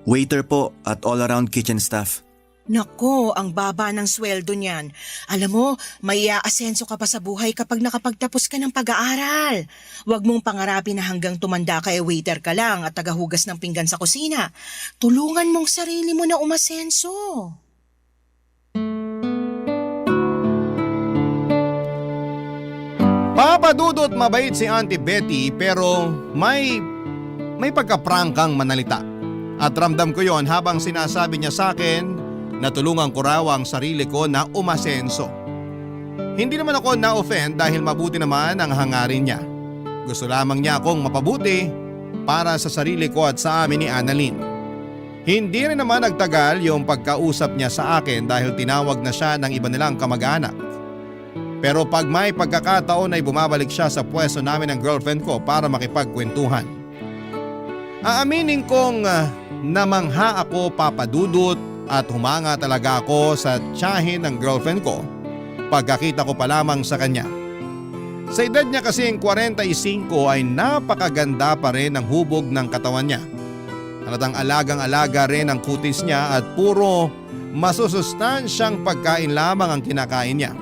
Waiter po at all-around kitchen staff. Nako, ang baba ng sweldo niyan. Alam mo, may aasenso ka pa sa buhay kapag nakapagtapos ka ng pag-aaral. Huwag mong pangarapin na hanggang tumanda ka waiter ka lang at tagahugas ng pinggan sa kusina. Tulungan mong sarili mo na umasenso. Papadudot mabait si Auntie Betty pero may pagkaprangkang manalita. At ramdam ko yon habang sinasabi niya sa akin na tulungan ko raw ang sarili ko na umasenso. Hindi naman ako na-offend dahil mabuti naman ang hangarin niya. Gusto lamang niya akong mapabuti para sa sarili ko at sa amin ni Annalyn. Hindi rin naman nagtagal yung pagkausap niya sa akin dahil tinawag na siya ng iba nilang kamag-anak. Pero pag may pagkakataon ay bumabalik siya sa pwesto namin ng girlfriend ko para makipagkwentuhan. Aaminin kong namangha ako, papadudot, at humanga talaga ako sa tiyahin ng girlfriend ko pagkakita ko pa lamang sa kanya. Sa edad niya kasing 45 ay napakaganda pa rin ang hubog ng katawan niya. Halatang alagang-alaga rin ang kutis niya at puro masusustansyang pagkain lamang ang kinakain niya.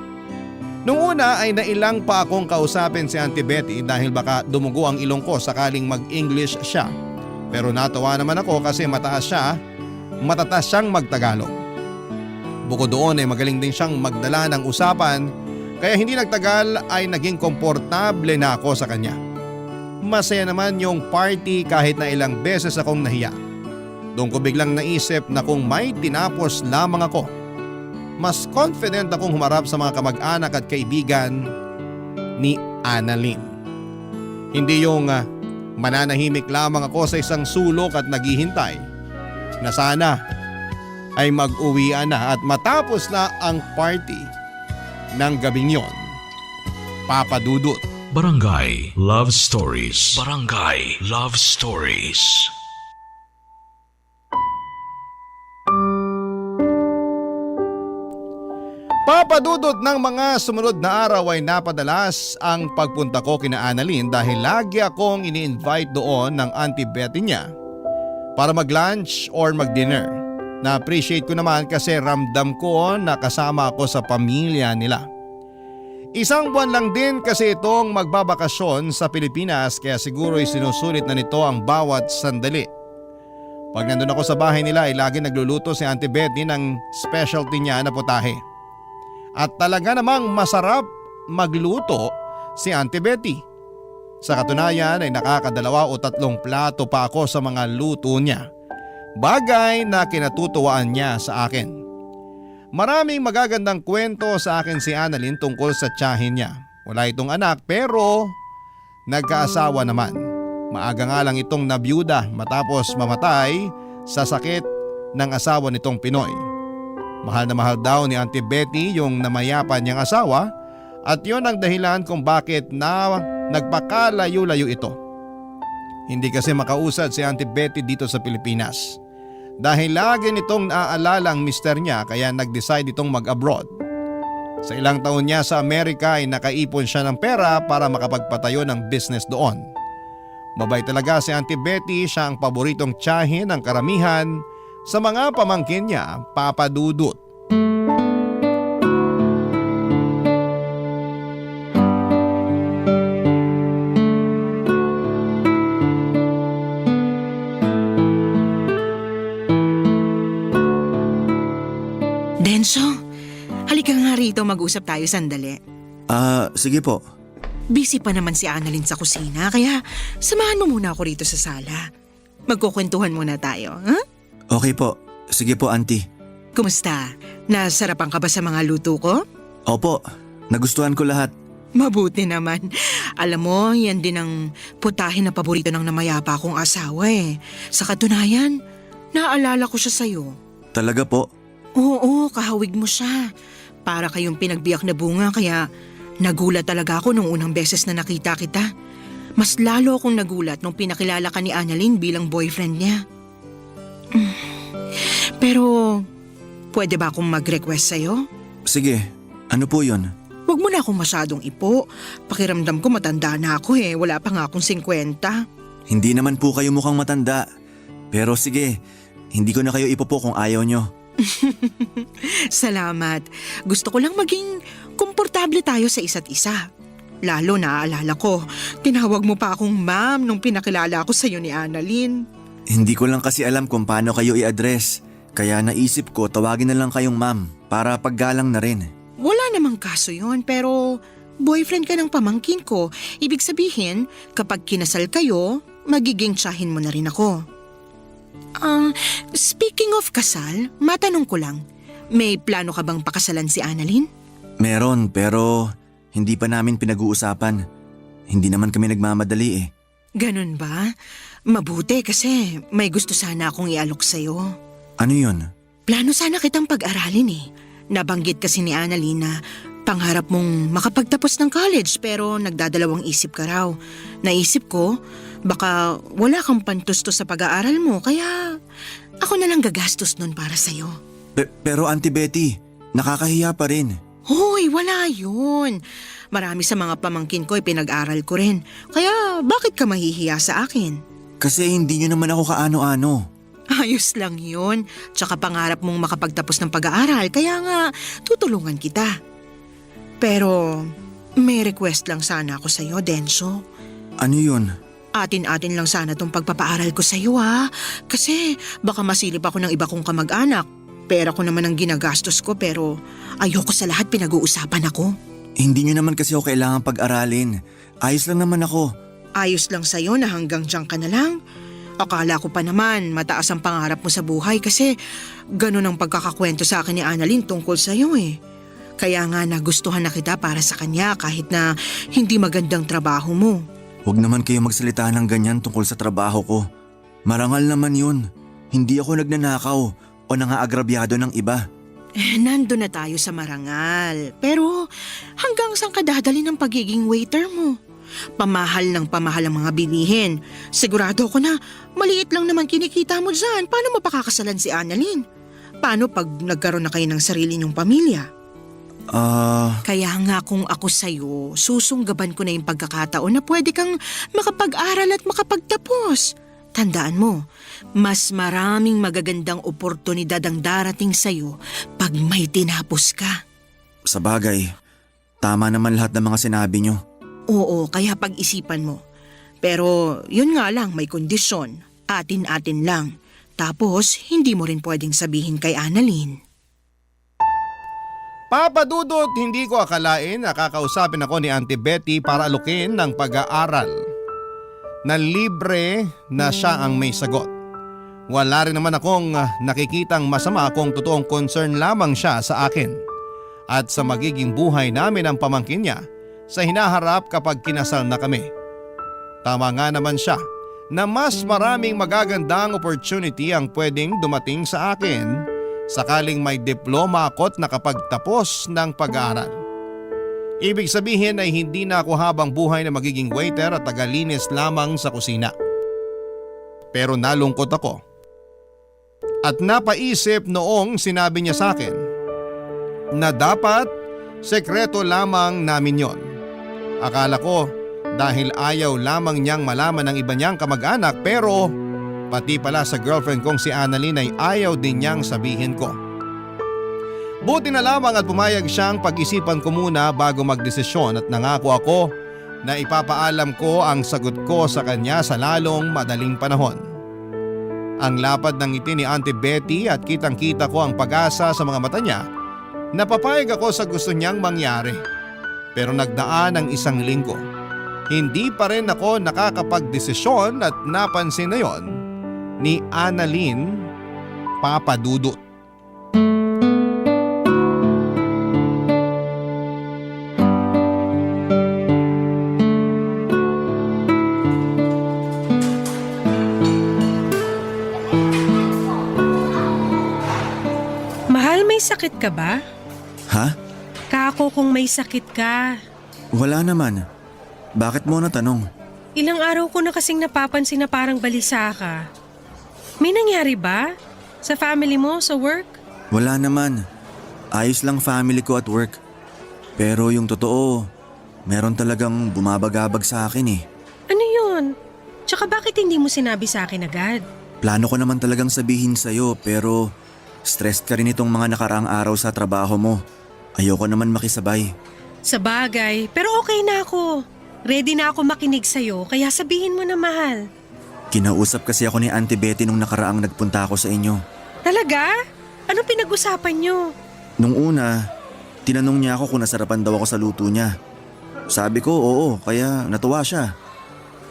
Noong una ay nailang pa akong kausapin si Auntie Betty dahil baka dumugo ang ilong ko sakaling mag-English siya. Pero natawa naman ako kasi matatas siyang magtagalog. Bukod doon ay magaling din siyang magdala ng usapan kaya hindi nagtagal ay naging komportable na ako sa kanya. Masaya naman yung party kahit na ilang beses akong nahiya. Doon ko biglang naisip na kung may tinapos lamang ako, mas confident akong humarap sa mga kamag-anak at kaibigan ni Annalyn. Hindi yung mananahimik lamang ako sa isang sulok at naghihintay na sana ay mag-uwian na at matapos na ang party ng gabing yon. Papadudot. Barangay Love Stories. Barangay Love Stories. Papadudot ng mga sumunod na araw ay napadalas ang pagpunta ko kina Annalyn dahil lagi akong ini-invite doon ng Auntie Betty niya para mag-lunch or mag-dinner. Na-appreciate ko naman kasi ramdam ko na kasama ako sa pamilya nila. Isang buwan lang din kasi itong magbabakasyon sa Pilipinas kaya siguro ay sinusulit na nito ang bawat sandali. Pag nandun ako sa bahay nila ay lagi nagluluto si Auntie Betty ng specialty niya na putahe. At talaga namang masarap magluto si Auntie Betty. Sa katunayan ay nakakadalawa o 3 plato pa ako sa mga luto niya. Bagay na kinatutuwaan niya sa akin. Maraming magagandang kwento sa akin si Annalyn tungkol sa tiyahin niya. Wala itong anak pero nagkaasawa naman. Maaga nga lang itong nabiyuda matapos mamatay sa sakit ng asawa nitong Pinoy. Mahal na mahal daw ni Auntie Betty yung namayapan niyang asawa at yon ang dahilan kung bakit na nagpakalayo-layo ito. Hindi kasi makausad si Auntie Betty dito sa Pilipinas. Dahil lagi nitong naaalala ang mister niya kaya nag-decide itong mag-abroad. Sa ilang taon niya sa Amerika ay nakaipon siya ng pera para makapagpatayo ng business doon. Mabay talaga si Auntie Betty, siya ang paboritong tiyahin ng karamihan sa mga pamangkin niya, Papa Dudut. Denso, halika nga rito mag-usap tayo sandali. Sige po. Busy pa naman si Annalyn sa kusina kaya samahan mo muna ako rito sa sala. Magkukwentuhan muna tayo, ha? Okay po. Sige po, Auntie. Kumusta? Nasarapan ka ba sa mga luto ko? Opo, nagustuhan ko lahat. Mabuti naman. Alam mo, yan din ang putahe na paborito ng namayapa kong asawa eh. Sa katunayan, naalala ko siya sa'yo. Talaga po? Oo, kahawig mo siya. Para kayong pinagbiyak na bunga kaya nagulat talaga ako nung unang beses na nakita kita. Mas lalo akong nagulat nung pinakilala ka ni Annalyn bilang boyfriend niya. Pero, pwede ba akong mag-request sa'yo? Sige, ano po yun? Huwag mo na akong masyadong ipo. Pakiramdam ko matanda na ako eh. Wala pa nga akong 50. Hindi naman po kayo mukhang matanda. Pero sige, hindi ko na kayo ipopo kung ayaw nyo. Salamat. Gusto ko lang maging komportable tayo sa isa't isa. Lalo naaalala ko, tinawag mo pa akong ma'am nung pinakilala ako sa'yo ni Annalyn. Hindi ko lang kasi alam kung paano kayo i-address. Kaya naisip ko tawagin na lang kayong ma'am para paggalang na rin. Wala namang kaso yon pero boyfriend ka ng pamangkin ko. Ibig sabihin, kapag kinasal kayo, magiging tiyahin mo na rin ako. Speaking of kasal, matanong ko lang, may plano ka bang pakasalan si Annalyn? Meron pero hindi pa namin pinag-uusapan. Hindi naman kami nagmamadali eh. Ganun ba? Mabuti kasi may gusto sana akong ialok sa'yo. Ano yun? Plano sana kitang pag-aralin eh. Nabanggit kasi ni Annalyn na pangarap mong makapagtapos ng college pero nagdadalawang isip ka raw. Naisip ko, baka wala kang pantusto sa pag-aaral mo kaya ako na lang gagastos nun para sa'yo. Pero Auntie Betty, nakakahiya pa rin. Hoy, wala yun. Marami sa mga pamangkin ko ay pinag-aral ko rin. Kaya bakit ka mahihiya sa akin? Kasi hindi nyo naman ako kaano-ano. Ayos lang yun. Tsaka pangarap mong makapagtapos ng pag-aaral kaya nga tutulungan kita. Pero may request lang sana ako sa'yo, Denso. Ano yun? Atin-atin lang sana tong pagpapaaral ko sa'yo ha. Kasi baka masilip ako ng iba kong kamag-anak. Pera ko naman ang ginagastos ko pero ayoko sa lahat pinag-uusapan ako. Hindi nyo naman kasi ako kailangan pag-aralin. Ayos lang naman ako. Ayos lang sa'yo na hanggang dyan ka na lang. Akala ko pa naman mataas ang pangarap mo sa buhay kasi ganun ang pagkakakwento sa akin ni Annalyn tungkol sa'yo eh. Kaya nga nagustuhan na kita para sa kanya kahit na hindi magandang trabaho mo. Huwag naman kayo magsalita ng ganyan tungkol sa trabaho ko. Marangal naman yun. Hindi ako nagnanakaw o nangaagrabyado ng iba. Nando na tayo sa marangal. Pero hanggang saan ka dadali ng pagiging waiter mo? Pamahal ng pamahal ang mga bilihin. Sigurado ko na maliit lang naman kinikita mo dyan. Paano mapakakasalan si Annalyn? Paano pag nagkaroon na kayo ng sarili niyong pamilya? Kaya nga kung ako sa'yo, susunggaban ko na yung pagkakataon na pwede kang makapag-aral at makapagtapos. Tandaan mo, mas maraming magagandang oportunidad ang darating sa'yo pag may tinapos ka. Sa bagay, tama naman lahat ng mga sinabi nyo. Oo, kaya pag-isipan mo. Pero yun nga lang, may kondisyon. Atin-atin lang. Tapos, hindi mo rin pwedeng sabihin kay Annalyn. Papa Dudut, hindi ko akalain na kakausapin ako ni Auntie Betty para alukin ng pag-aaral. Na libre na siya ang may sagot. Wala rin naman akong nakikitang masama kung totoong concern lamang siya sa akin at sa magiging buhay namin ang pamangkin niya sa hinaharap kapag kinasal na kami. Tama nga naman siya na mas maraming magagandang opportunity ang pwedeng dumating sa akin sakaling may diploma ako't nakapagtapos ng pag-aaral. Ibig sabihin ay hindi na ako habang buhay na magiging waiter at tagalinis lamang sa kusina. Pero nalungkot ako. At napaisip noong sinabi niya sa akin na dapat sekreto lamang namin yon. Akala ko dahil ayaw lamang niyang malaman ng iba niyang kamag-anak pero pati pala sa girlfriend kong si Annalyn ay ayaw din niyang sabihin ko. Buti na lamang at pumayag siyang pag-isipan ko muna bago magdesisyon at nangako ako na ipapaalam ko ang sagot ko sa kanya sa lalong madaling panahon. Ang lapad ng ngiti ni Auntie Betty at kitang-kita ko ang pag-asa sa mga mata niya. Napapayag ako sa gusto niyang mangyari. Pero nagdaan ang 1 linggo. Hindi pa rin ako nakakapagdesisyon at napansin na yon ni Annalyn, Papa Dudut. Mahal, may sakit ka ba? Ha? Kako kung may sakit ka. Wala naman. Bakit mo natanong? Ilang araw ko na kasing napapansin na parang balisa ka. May nangyari ba? Sa family mo, sa work? Wala naman. Ayos lang family ko at work. Pero yung totoo, meron talagang bumabagabag sa akin eh. Ano yun? Tsaka bakit hindi mo sinabi sa akin agad? Plano ko naman talagang sabihin sa'yo pero stressed ka rin itong mga nakaraang araw sa trabaho mo. Ayoko naman makisabay. Sa bagay, pero okay na ako. Ready na ako makinig sa'yo, kaya sabihin mo na, mahal. Kinausap kasi ako ni Auntie Betty nung nakaraang nagpunta ako sa inyo. Talaga? Ano pinag-usapan nyo? Nung una, tinanong niya ako kung nasarapan daw ako sa luto niya. Sabi ko oo, kaya natuwa siya.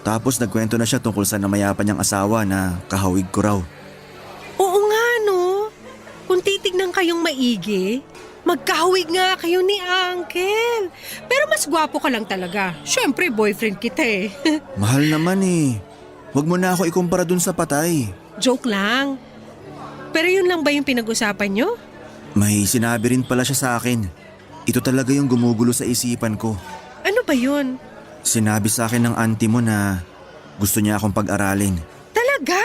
Tapos nagkwento na siya tungkol sa namayapan niyang asawa na kahawig ko raw. Oo nga, no? Kung titignan kayong maigi, magkahawig nga kayo ni Uncle. Pero mas gwapo ka lang talaga. Siyempre, boyfriend kita eh. Mahal naman eh. Huwag mo na ako ikumpara dun sa patay. Joke lang. Pero yun lang ba yung pinag-usapan nyo? May sinabi rin pala siya sa akin. Ito talaga yung gumugulo sa isipan ko. Ano ba yun? Sinabi sa akin ng auntie mo na gusto niya akong pag-aralin. Talaga?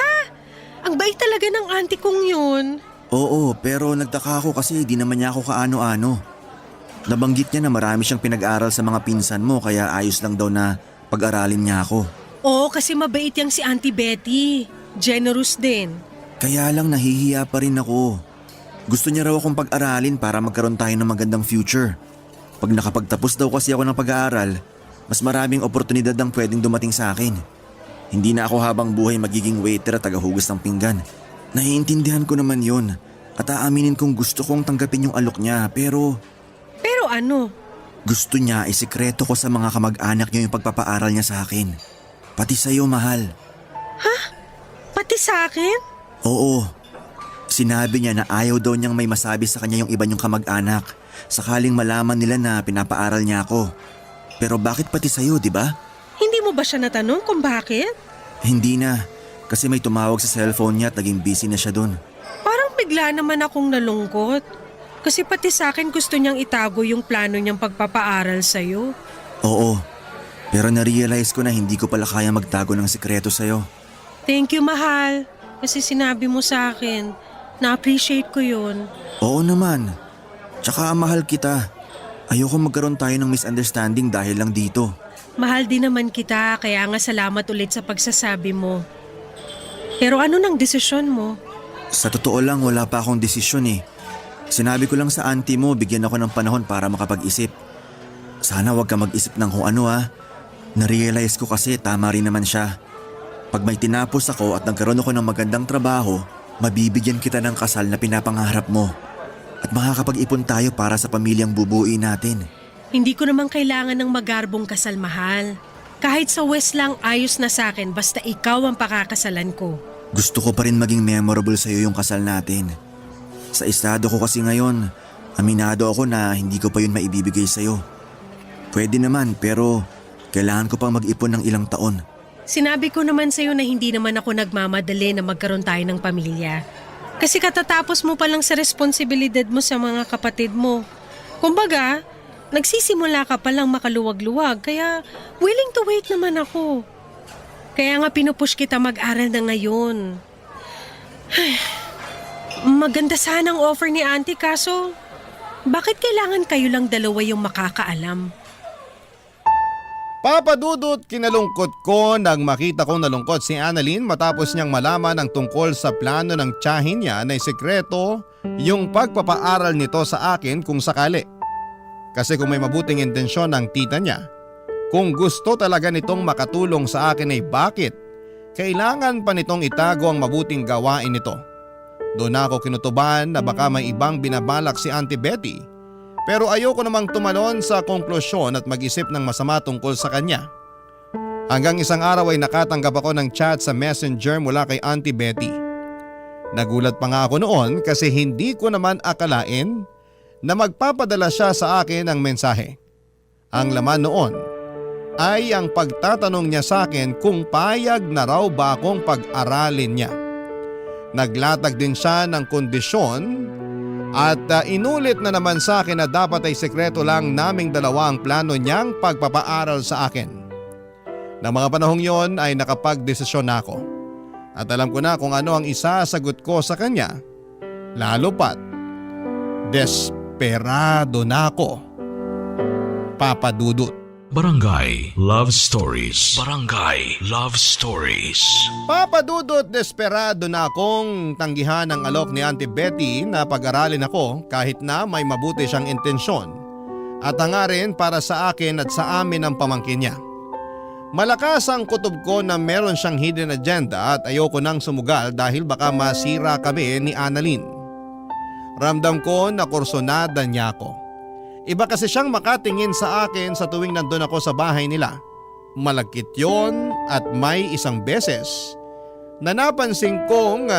Ang bait talaga ng auntie kong yun. Oo, pero nagtaka ako kasi di naman niya ako kaano-ano. Nabanggit niya na marami siyang pinag-aral sa mga pinsan mo kaya ayos lang daw na pag-aralin niya ako. Oo, kasi mabait yang si Auntie Betty. Generous din. Kaya lang nahihiya pa rin ako. Gusto niya raw akong pag-aralin para magkaroon tayo ng magandang future. Pag nakapagtapos daw kasi ako ng pag-aaral, mas maraming oportunidad ang pwedeng dumating sa akin. Hindi na ako habang buhay magiging waiter at tagahugas ng pinggan. Naiintindihan ko naman yun at aaminin kong gusto kong tanggapin yung alok niya pero… Pero ano? Gusto niya isikreto ko sa mga kamag-anak niya yung pagpapaaral niya sa akin. Pati sa'yo, mahal. Pati sa akin? Oo. Sinabi niya na ayaw daw niyang may masabi sa kanya yung iba niyong kamag-anak sakaling malaman nila na pinapaaral niya ako. Pero bakit pati sa'yo, di ba? Hindi mo ba siya natanong kung bakit? Hindi na. Kasi may tumawag sa cellphone niya at naging busy na siya dun. Parang bigla naman akong nalungkot. Kasi pati sa akin gusto niyang itago yung plano niyang pagpapaaral sa'yo. Oo. Pero na-realize ko na hindi ko pala kaya magtago ng sikreto sa'yo. Thank you, mahal. Kasi sinabi mo sa akin. Na-appreciate ko yun. Oo naman. Tsaka mahal kita. Ayoko magkaroon tayo ng misunderstanding dahil lang dito. Mahal din naman kita, kaya nga salamat ulit sa pagsasabi mo. Pero ano nang desisyon mo? Sa totoo lang, wala pa akong desisyon eh. Sinabi ko lang sa auntie mo, bigyan ako ng panahon para makapag-isip. Sana wag ka mag-isip ng kung ano ha. Narealize ko kasi tama rin naman siya. Pag may tinapos ako at nagkaroon ako ng magandang trabaho, mabibigyan kita ng kasal na pinapangarap mo. At makakapag-ipon tayo para sa pamilyang bubuuin natin. Hindi ko naman kailangan ng magarbong kasal, mahal. Kahit sa West lang ayos na sa akin basta ikaw ang pakakasalan ko. Gusto ko pa rin maging memorable sa'yo yung kasal natin. Sa estado ko kasi ngayon, aminado ako na hindi ko pa yun maibibigay sa'yo. Pwede naman pero kailangan ko pang mag-ipon ng ilang taon. Sinabi ko naman sa'yo na hindi naman ako nagmamadali na magkaroon tayo ng pamilya. Kasi katatapos mo pa lang sa responsibilidad mo sa mga kapatid mo. Kumbaga, nagsisimula ka pa lang makaluwag-luwag kaya willing to wait naman ako. Kaya nga pinupush kita mag-aral na ngayon. Maganda sana ang offer ni auntie kaso bakit kailangan kayo lang dalawa yung makakaalam? Papa Dudut, kinalungkot ko nang makita kong nalungkot si Annalyn matapos niyang malaman ang tungkol sa plano ng tiyahin niya na sekreto yung pagpapaaral nito sa akin kung sakali. Kasi kung may mabuting intensyon ng tita niya, kung gusto talaga nitong makatulong sa akin ay bakit kailangan pa nitong itago ang mabuting gawain nito. Doon ako kinutuban na baka may ibang binabalak si Auntie Betty. Pero ayoko namang tumalon sa konklusyon at mag-isip ng masama tungkol sa kanya. Hanggang isang araw ay nakatanggap ako ng chat sa messenger mula kay Auntie Betty. Nagulat pa nga ako noon kasi hindi ko naman akalain na magpapadala siya sa akin ng mensahe. Ang laman noon ay ang pagtatanong niya sa akin kung payag na raw ba akong pag-aralin niya. Naglatag din siya ng kondisyon at inulit na naman sa akin na dapat ay sekreto lang naming dalawa ang plano niyang pagpapaaral sa akin. Nang mga panahong yon ay nakapagdesisyon na ako. At alam ko na kung ano ang isasagot ko sa kanya. Lalo pat, desperado na ako. Papa Dudut. Barangay Love Stories. Barangay Love Stories. Papa Dudut, desperado na akong tanggihan ang alok ni Auntie Betty na pag-aralin ako kahit na may mabuti siyang intensyon at hangarin para sa akin at sa amin ang pamangkin niya. Malakas ang kutob ko na meron siyang hidden agenda at ayoko nang sumugal dahil baka masira kami ni Annalyn. Ramdam ko na kursonada niya ako. Iba kasi siyang makatingin sa akin sa tuwing nandun ako sa bahay nila. Malagkit yon at may isang beses na napansin kong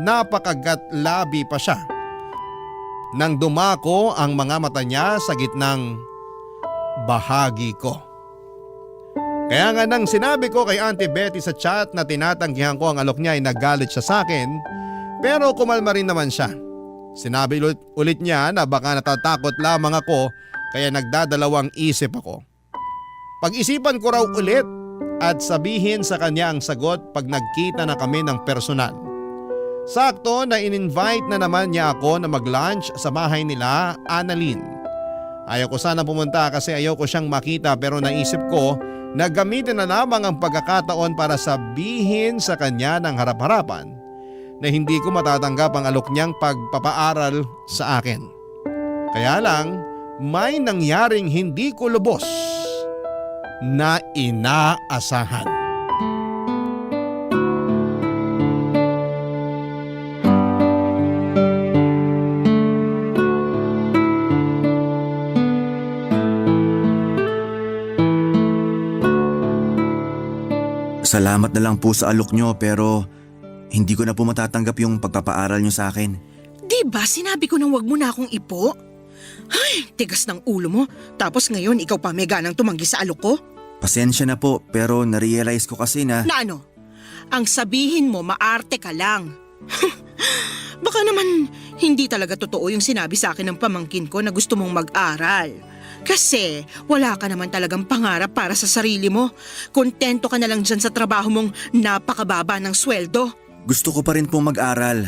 napakagat labi pa siya. Nang dumako ang mga mata niya sa gitnang bahagi ko. Kaya nga nang sinabi ko kay Auntie Betty sa chat na tinatanggihan ko ang alok niya ay nagalit siya sa akin pero kumalma rin naman siya. Sinabi ulit niya na baka natatakot lamang ako kaya nagdadalawang isip ako. Pag-isipan ko raw ulit at sabihin sa kanya ang sagot pag nagkita na kami ng personal. Sakto na in-invite na naman niya ako na mag-lunch sa bahay nila, Annalyn. Ayaw ko sana pumunta kasi ayaw ko siyang makita pero naisip ko na gamitin na lamang ang pagkakataon para sabihin sa kanya ng harap-harapan na hindi ko matatanggap ang alok niyang pagpapaaral sa akin. Kaya lang, may nangyaring hindi ko lubos na inaasahan. Salamat na lang po sa alok nyo pero hindi ko na po matatanggap yung pagpapaaral nyo sa akin. Diba sinabi ko nang wag mo na akong ipo? Ay, tigas ng ulo mo. Tapos ngayon ikaw pa may ganang tumanggi sa alok ko? Pasensya na po pero narealize ko kasi na… Na ano? Ang sabihin mo maarte ka lang. Baka naman hindi talaga totoo yung sinabi sa akin ng pamangkin ko na gusto mong mag-aral. Kasi wala ka naman talagang pangarap para sa sarili mo. Kontento ka na lang dyan sa trabaho mong napakababa ng sweldo. Gusto ko pa rin pong mag-aral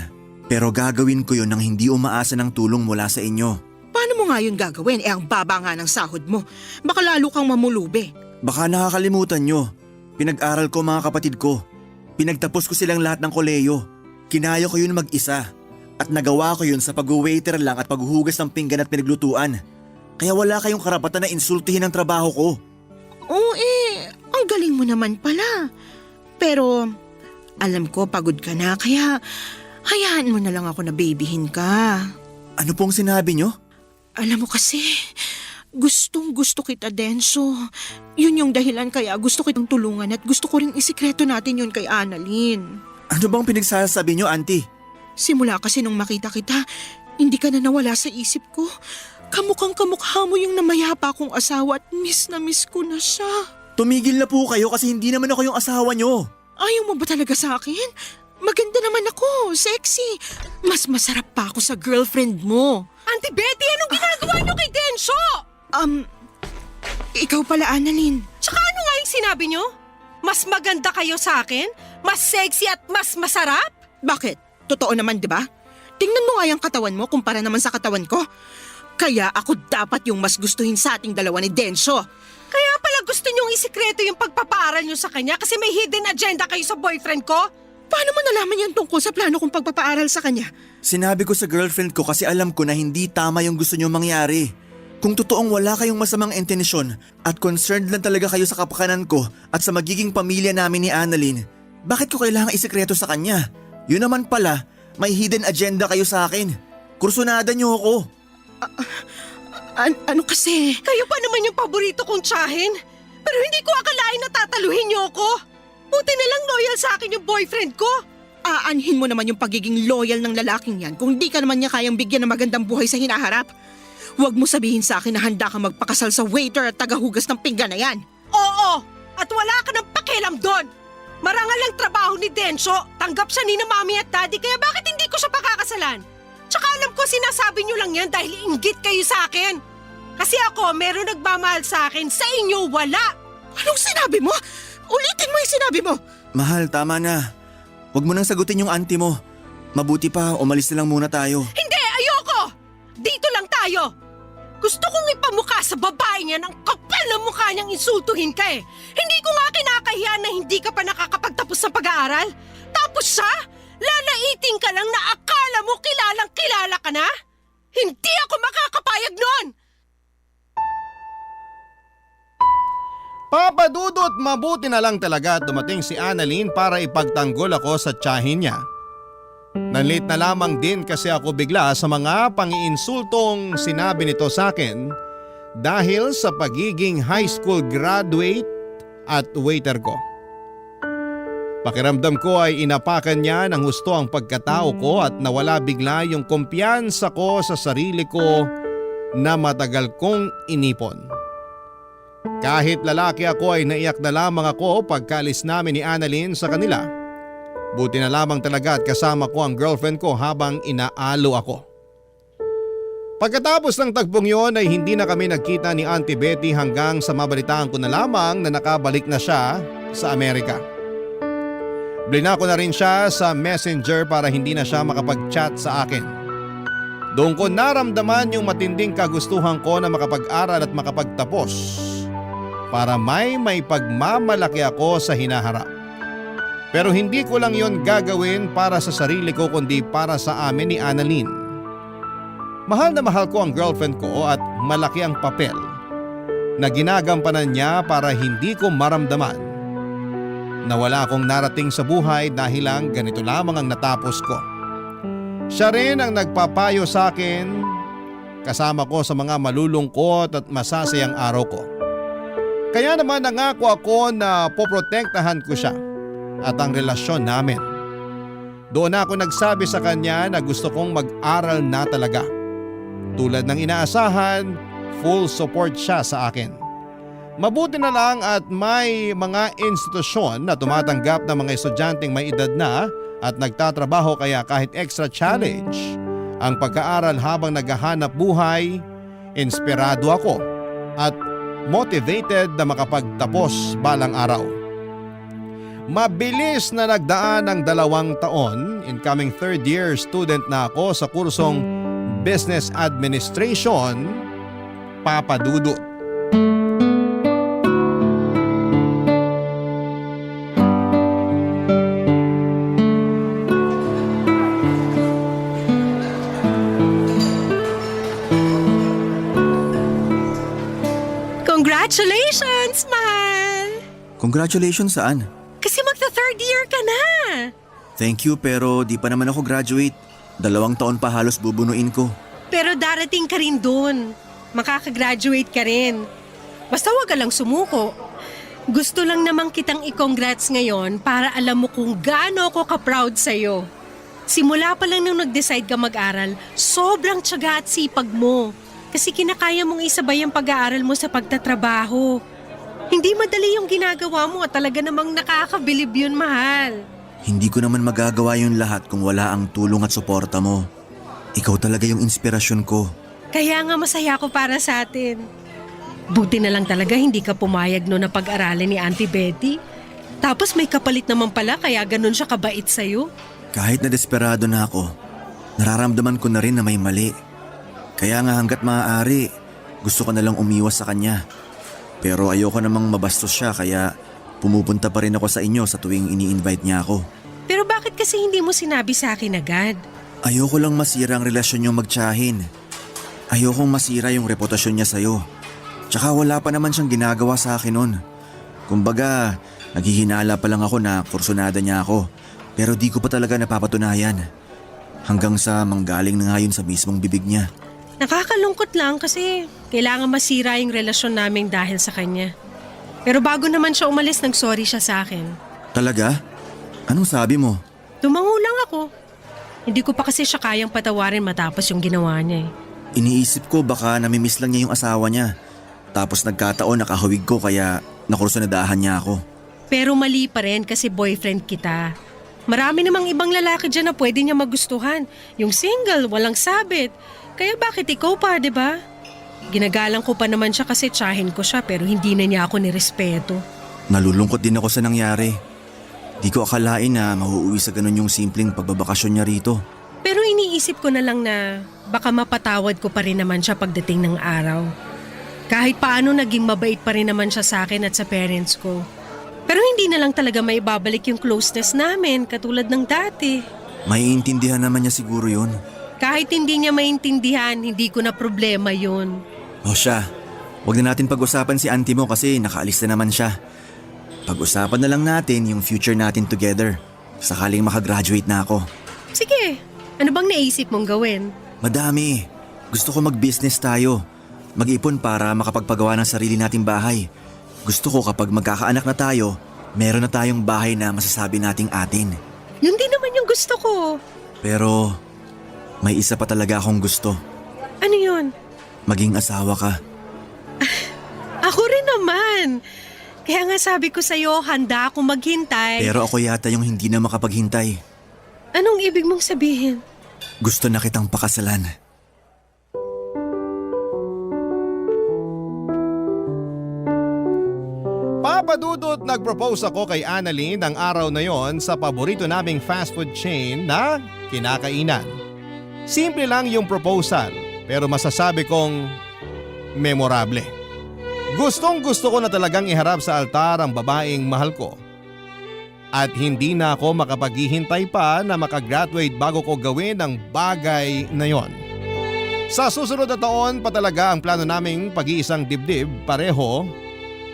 pero gagawin ko yun nang hindi umaasa ng tulong mula sa inyo. Paano mo nga yun gagawin? Ang baba nga ng sahod mo. Baka lalo kang mamulubi. Baka nakakalimutan nyo. Pinag-aral ko mga kapatid ko. Pinagtapos ko silang lahat ng koleyo. Kinaya ko yun mag-isa. At nagawa ko yun sa pag-waiter lang at paghuhugas ng pinggan at pinaglutuan. Kaya wala kayong karapatan na insultihin ang trabaho ko. Oo ang galing mo naman pala. Pero alam ko pagod ka na kaya hayaan mo na lang ako na babyhin ka. Ano pong sinabi nyo? Alam mo kasi, gustong gusto kita, Denso. Yun yung dahilan kaya gusto kitang tulungan at gusto ko rin isikreto natin yun kay Annalyn. Ano bang pinagsasabi nyo, auntie? Simula kasi nung makita kita, hindi ka na nawala sa isip ko. Kamukhang kamukha mo yung namayapa kong asawa at miss na miss ko na siya. Tumigil na po kayo kasi hindi naman ako yung asawa nyo. Ayaw mo ba talaga sa akin? Maganda naman ako, sexy. Mas masarap pa ako sa girlfriend mo. Auntie Betty, anong ginagawa niyo kay Densyo? Ikaw pala, Annalyn. Tsaka ano nga yung sinabi niyo? Mas maganda kayo sa akin? Mas sexy at mas masarap? Bakit? Totoo naman, di ba? Tingnan mo nga yung katawan mo kumpara naman sa katawan ko. Kaya ako dapat yung mas gustuhin sa ating dalawa ni Densyo. Kaya pala gusto niyong isikreto yung pagpapaaral niyo sa kanya kasi may hidden agenda kayo sa boyfriend ko? Paano mo nalaman yan tungkol sa plano kong pagpapaaral sa kanya? Sinabi ko sa girlfriend ko kasi alam ko na hindi tama yung gusto nyo mangyari. Kung totoong wala kayong masamang intensyon at concerned lang talaga kayo sa kapakanan ko at sa magiging pamilya namin ni Annalyn, bakit ko kailangang isikreto sa kanya? Yun naman pala, may hidden agenda kayo sa akin. Kursunada nyo ako. Ano kasi? Kayo pa naman yung paborito kong tsahin. Pero hindi ko akalain na tataluhin niyo ako. Buti na lang loyal sa akin yung boyfriend ko. Aanhin mo naman yung pagiging loyal ng lalaking yan kung di ka naman niya kayang bigyan ng magandang buhay sa hinaharap. Huwag mo sabihin sa akin na handa ka magpakasal sa waiter at tagahugas ng pinggan na yan. Oo, at wala ka ng pakialam doon. Marangal ang trabaho ni Densyo. Tanggap siya ni na mami at daddy kaya bakit hindi ko siya pakakasalan? Tsaka alam ko sinasabi niyo lang yan dahil inggit kayo sa akin. Kasi ako meron nagmamahal sa akin, sa inyo wala. Anong sinabi mo? Ulitin mo yung sinabi mo. Mahal, tama na. Huwag mo nang sagutin yung auntie mo. Mabuti pa, umalis na lang muna tayo. Hindi, ayoko! Dito lang tayo! Gusto kong ipamukha sa babae niya ng kapal na mukha niyang insultuhin ka eh. Hindi ko nga kinakahiya na hindi ka pa nakakapagtapos ng pag-aaral. Tapos siya, lalaiting ka lang na akala mo kilalang kilala ka na? Hindi ako makakapayag nun! Papadudot, mabuti na lang talaga dumating si Annalyn para ipagtanggol ako sa tiyahin niya. Nanlit na lamang din kasi ako bigla sa mga pangiinsultong sinabi nito sa akin dahil sa pagiging high school graduate at waiter ko. Pakiramdam ko ay inapakan niya ng husto ang pagkatao ko at nawala bigla yung kumpiyansa ko sa sarili ko na matagal kong inipon. Kahit lalaki ako ay naiyak na lamang ako pagkaalis namin ni Annalyn sa kanila. Buti na lamang talaga at kasama ko ang girlfriend ko habang inaalo ako. Pagkatapos ng tagpong yon ay hindi na kami nagkita ni Auntie Betty hanggang sa mabalitaan ko na lamang na nakabalik na siya sa Amerika. Blinako na rin siya sa messenger para hindi na siya makapag-chat sa akin. Doon ko naramdaman yung matinding kagustuhan ko na makapag-aral at makapagtapos para may pagmamalaki ako sa hinaharap. Pero hindi ko lang yon gagawin para sa sarili ko kundi para sa amin ni Annalyn. Mahal na mahal ko ang girlfriend ko at malaki ang papel na ginagampanan niya para hindi ko maramdaman na wala akong narating sa buhay dahil lang ganito lamang ang natapos ko. Siya rin ang nagpapayo sa akin kasama ko sa mga malulungkot at masasayang araw ko. Kaya naman nangako ako na poprotektahan ko siya at ang relasyon namin. Doon ako nagsabi sa kanya na gusto kong mag-aral na talaga. Tulad ng inaasahan, full support siya sa akin. Mabuti na lang at may mga institusyon na tumatanggap ng mga estudyanteng may edad na at nagtatrabaho kaya kahit extra challenge ang pag-aaral habang naghahanap buhay, inspirado ako at motivated na makapagtapos balang araw. Mabilis na nagdaan ng 2 taon, incoming third year student na ako sa kursong Business Administration, Papa Dudut. Congratulations, mahal! Congratulations saan? Kasi magta-third year ka na! Thank you pero di pa naman ako graduate. 2 taon pa halos bubunuin ko. Pero darating ka rin dun. Makakagraduate ka rin. Basta wag ka lang sumuko. Gusto lang namang kitang i-congrats ngayon para alam mo kung gaano ako ka-proud sa'yo. Simula pa lang nung nag-decide ka mag-aral, sobrang tiyaga at sipag mo. Kasi kinakaya mong isabay ang pag-aaral mo sa pagtatrabaho. Hindi madali yung ginagawa mo at talaga namang nakakabilib yun, mahal. Hindi ko naman magagawa yung lahat kung wala ang tulong at suporta mo. Ikaw talaga yung inspirasyon ko. Kaya nga masaya ako para sa atin. Buti na lang talaga hindi ka pumayag no na pag-aralin ni Auntie Betty. Tapos may kapalit naman pala kaya ganun siya kabait sa'yo. Kahit na desperado na ako, nararamdaman ko na rin na may mali. Kaya nga hanggat maaari, gusto ko na lang umiwas sa kanya. Pero ayoko namang mabastos siya kaya pumupunta pa rin ako sa inyo sa tuwing ini-invite niya ako. Pero bakit kasi hindi mo sinabi sa akin agad? Ayoko lang masira ang relasyon niyong magtiyahin. Ayokong masira yung reputasyon niya sa'yo. Tsaka wala pa naman siyang ginagawa sa akin nun. Kumbaga, naghihinala pa lang ako na kursunada niya ako. Pero di ko pa talaga napapatunayan. Hanggang sa manggaling na nga yun sa mismong bibig niya. Nakakalungkot lang kasi kailangan masira yung relasyon namin dahil sa kanya. Pero bago naman siya umalis, nag-sorry siya sa akin. Talaga? Anong sabi mo? Tumango lang ako. Hindi ko pa kasi siya kayang patawarin matapos yung ginawa niya eh. Iniisip ko baka namimiss lang niya yung asawa niya. Tapos nagkataon nakahawig ko kaya nakursunadahan niya ako. Pero mali pa rin kasi boyfriend kita. Marami namang ibang lalaki dyan na pwede niya magustuhan. Yung single, walang sabit. Kaya bakit ikaw pa, di ba? Ginagalang ko pa naman siya kasi tsahin ko siya pero hindi na niya ako nirespeto. Nalulungkot din ako sa nangyari. Di ko akalain na mauuwi sa ganun yung simpleng pagbabakasyon niya rito. Pero iniisip ko na lang na baka mapatawad ko pa rin naman siya pagdating ng araw. Kahit paano naging mabait pa rin naman siya sa akin at sa parents ko. Pero hindi na lang talaga maibabalik yung closeness namin katulad ng dati. Maiintindihan naman niya siguro yun. Kahit hindi niya maintindihan, hindi ko na problema yun. O siya, huwag na natin pag-usapan si auntie mo kasi nakaalis na naman siya. Pag-usapan na lang natin yung future natin together. Sakaling makagraduate na ako. Sige, ano bang naisip mong gawin? Madami. Gusto ko mag-business tayo. Mag-ipon para makapagpagawa ng sarili nating bahay. Gusto ko kapag magkakaanak na tayo, meron na tayong bahay na masasabi nating atin. Yun din naman yung gusto ko. Pero may isa pa talaga akong gusto. Ano yun? Maging asawa ka. Ako rin naman. Kaya nga sabi ko sa'yo, handa akong maghintay. Pero ako yata yung hindi na makapaghintay. Anong ibig mong sabihin? Gusto na kitang pakasalan. Papa Dudut, nag-propose ako kay Annalyn ng araw na yon sa paborito naming fast food chain na kinakainan. Simple lang yung proposal pero masasabi kong memorable. Gustong gusto ko na talagang iharap sa altar ang babaeng mahal ko. At hindi na ako makapaghihintay pa na makagraduate bago ko gawin ang bagay na yon. Sa susunod na taon pa talaga ang plano naming pag-iisang dibdib, pareho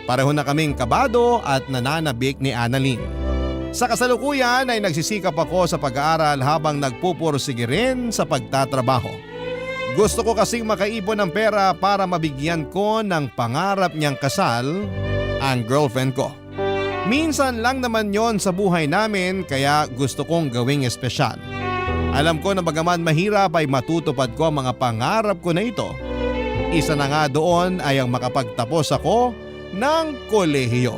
na kaming kabado at nananabik ni Annalyn. Sa kasalukuyan ay nagsisikap ako sa pag-aaral habang nagpupursige rin sa pagtatrabaho. Gusto ko kasing makaipon ng pera para mabigyan ko ng pangarap niyang kasal ang girlfriend ko. Minsan lang naman yon sa buhay namin kaya gusto kong gawing espesyal. Alam ko na bagaman mahirap ay matutupad ko ang mga pangarap ko na ito. Isa na nga doon ay ang makapagtapos ako ng kolehiyo.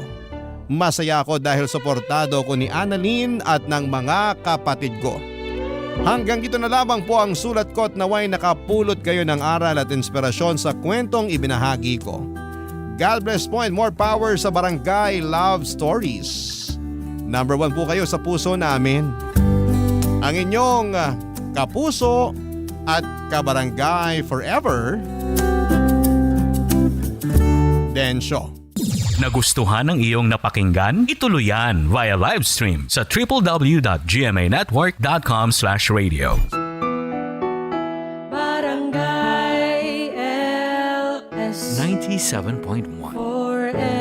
Masaya ako dahil suportado ko ni Annalyn at ng mga kapatid ko. Hanggang dito na lamang po ang sulat ko at naway nakapulot kayo ng aral at inspirasyon sa kwentong ibinahagi ko. God bless po and more power sa Barangay Love Stories. Number 1 po kayo sa puso namin. Ang inyong kapuso, at kabarangay forever, Densyo. Nagustuhan ng iyong napakinggan? Ituloy yan via live stream sa www.gmanetwork.com/radio. Barangay LS 97.1 forever.